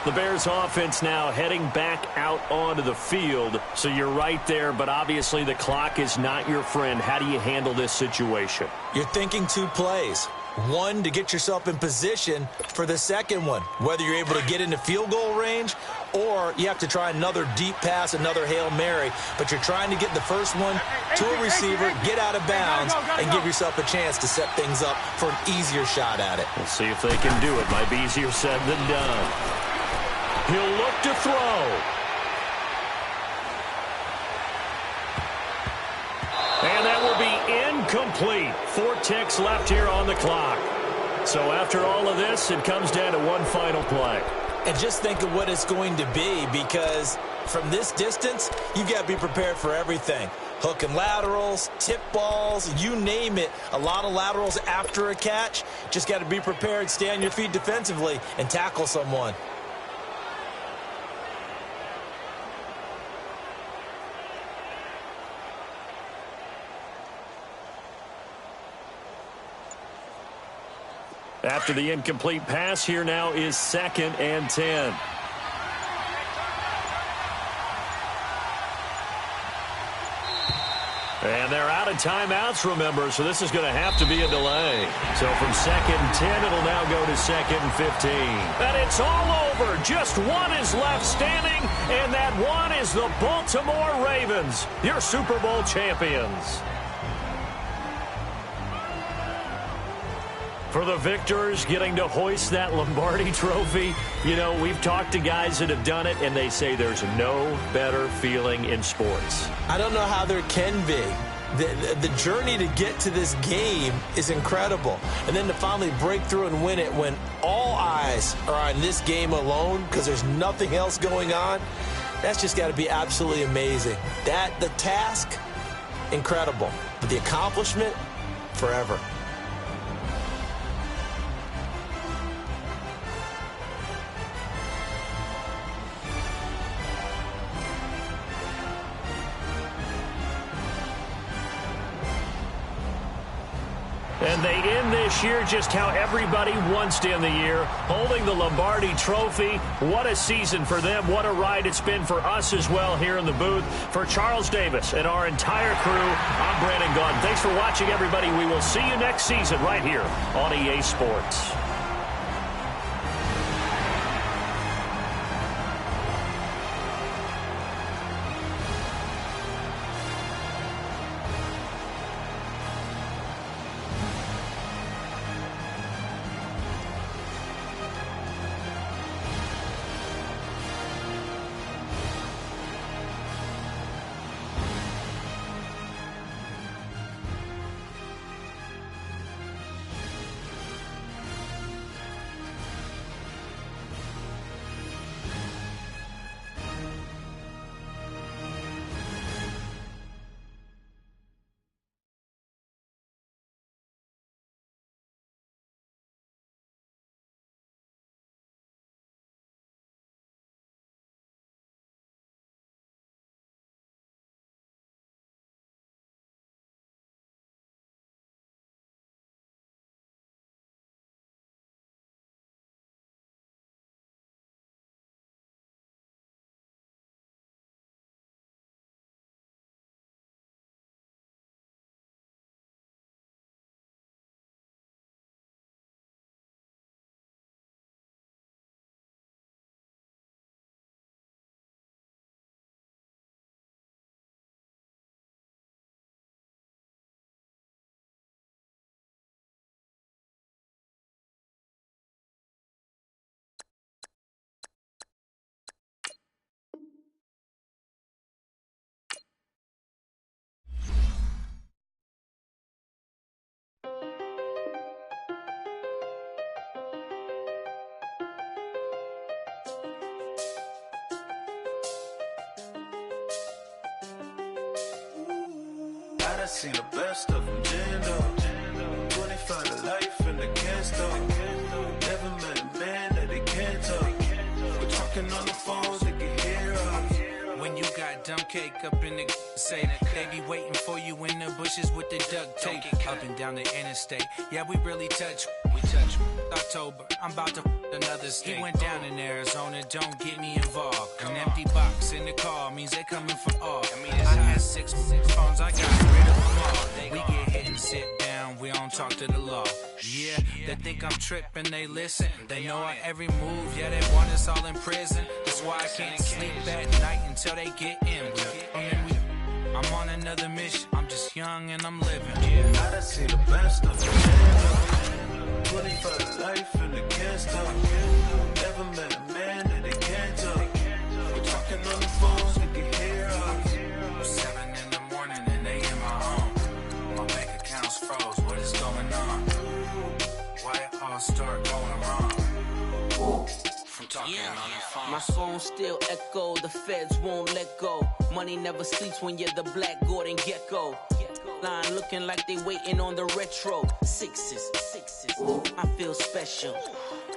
The Bears offense now heading back out onto the field. So you're right there, but obviously the clock is not your friend. How do you handle this situation? You're thinking 2 plays. One, to get yourself in position for the second one, whether you're able to get into field goal range or you have to try another deep pass, another Hail Mary, but you're trying to get the first one to a receiver, get out of bounds, and give yourself a chance to set things up for an easier shot at it. We'll see if they can do it. Might be easier said than done. He'll look to throw. And that will be incomplete. 4 ticks left here on the clock. So after all of this, it comes down to one final play. And just think of what it's going to be, because from this distance, you've got to be prepared for everything. Hook and laterals, tip balls, you name it. A lot of laterals after a catch. Just got to be prepared, stay on your feet defensively, and tackle someone. After the incomplete pass, here now is 2nd and 10. And they're out of timeouts, remember, so this is going to have to be a delay. So from 2nd and 10, it'll now go to 2nd and 15. And it's all over. Just one is left standing, and that one is the Baltimore Ravens, your Super Bowl champions. For the victors, getting to hoist that Lombardi trophy, you know, we've talked to guys that have done it, and they say there's no better feeling in sports. I don't know how there can be. The journey to get to this game is incredible. And then to finally break through and win it when all eyes are on this game alone because there's nothing else going on, that's just got to be absolutely amazing. The task, incredible. But the accomplishment, forever. And they end this year just how everybody wants to end the year, holding the Lombardi trophy. What a season for them. What a ride it's been for us as well here in the booth. For Charles Davis and our entire crew, I'm Brandon Gaudin. Thanks for watching, everybody. We will see you next season right here on EA Sports. I seen the best of them, Jando. 25 to life and they can't stop. Never met a man that they can't talk. We're talking on the phones, they can hear us. When you got dumb cake up in the say that they be waiting for you in the bushes with the duct tape up and down the interstate. Yeah, we really touch. We touch October. I'm about to another state. He went down in Arizona. Don't get me involved. An empty box in the car means they coming for all. I had six phones. I got rid of them all. We get hit and sit down. We don't talk to the law. Yeah, they think I'm tripping. They listen. They know our every move. Yeah, they want us all in prison. That's why I can't sleep at night until they get in. I'm on another mission. I'm just young and I'm living. Yeah, I done seen the best of them. 25 life and they can't stop. Never met a man that they can't talk. We're talking on the phones, they can hear us. 7 in the morning and they in my home. My bank account's froze. What is going on? Why it all start going wrong? From talking on the phone. My phone still echo. The feds won't let go. Money never sleeps when you're the Black Gordon Gecko. Line looking like they waiting on the retro. Sixes. I feel special.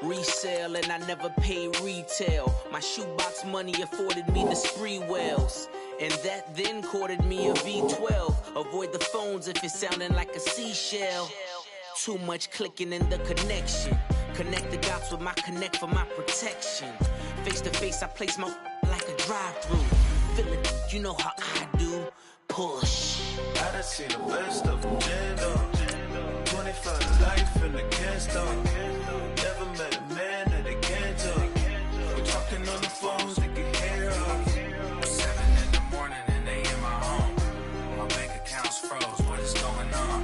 Resale and I never pay retail. My shoebox money afforded me the spree wells. And that then courted me a V12. Avoid the phones if it's sounding like a seashell. Too much clicking in the connection. Connect the dots with my connect for my protection. Face to face, I place my like a drive-through. Feel it, you know how I do. Push. I done seen the best of them, jammed up. 25 to life and they can't stop. Never met a man that they can't talk. We're talking on the phones, they can hear us. 7 in the morning and they in my home. My bank account's froze, what is going on?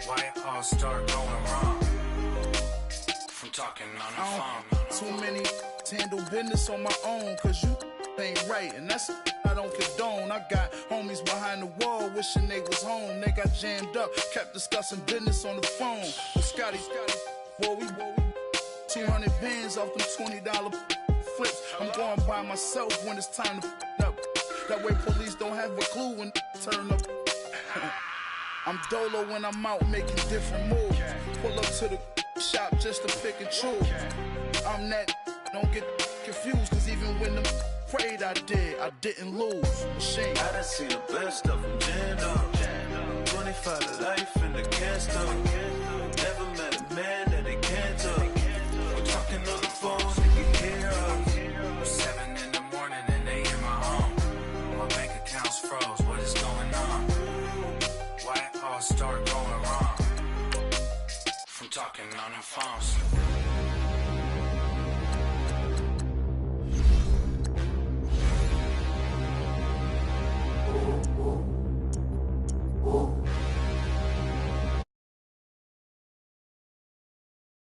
Why it all start going wrong? From talking on the phone. Too many to handle business on my own, cause you ain't right, and that's I don't condone. I got homies behind the wall wishing they was home. They got jammed up, kept discussing business on the phone. With Scotty, boy, we 200 bands off them $20 flips. I'm going by myself when it's time to up. That way police don't have a clue when turn up. I'm dolo when I'm out making different moves. Pull up to the shop just to pick and choose. I'm that, don't get confused, cause even when the prayed I didn't lose. Shame. I done seen the best of them, jammed up. 25 to life and they can't stop. Never met a man that they can't talk. We're talking on the phones, they can hear us. 7 in the morning and they in my home. My bank account's froze, what is going on? Why it all start going wrong? From talking on the phones.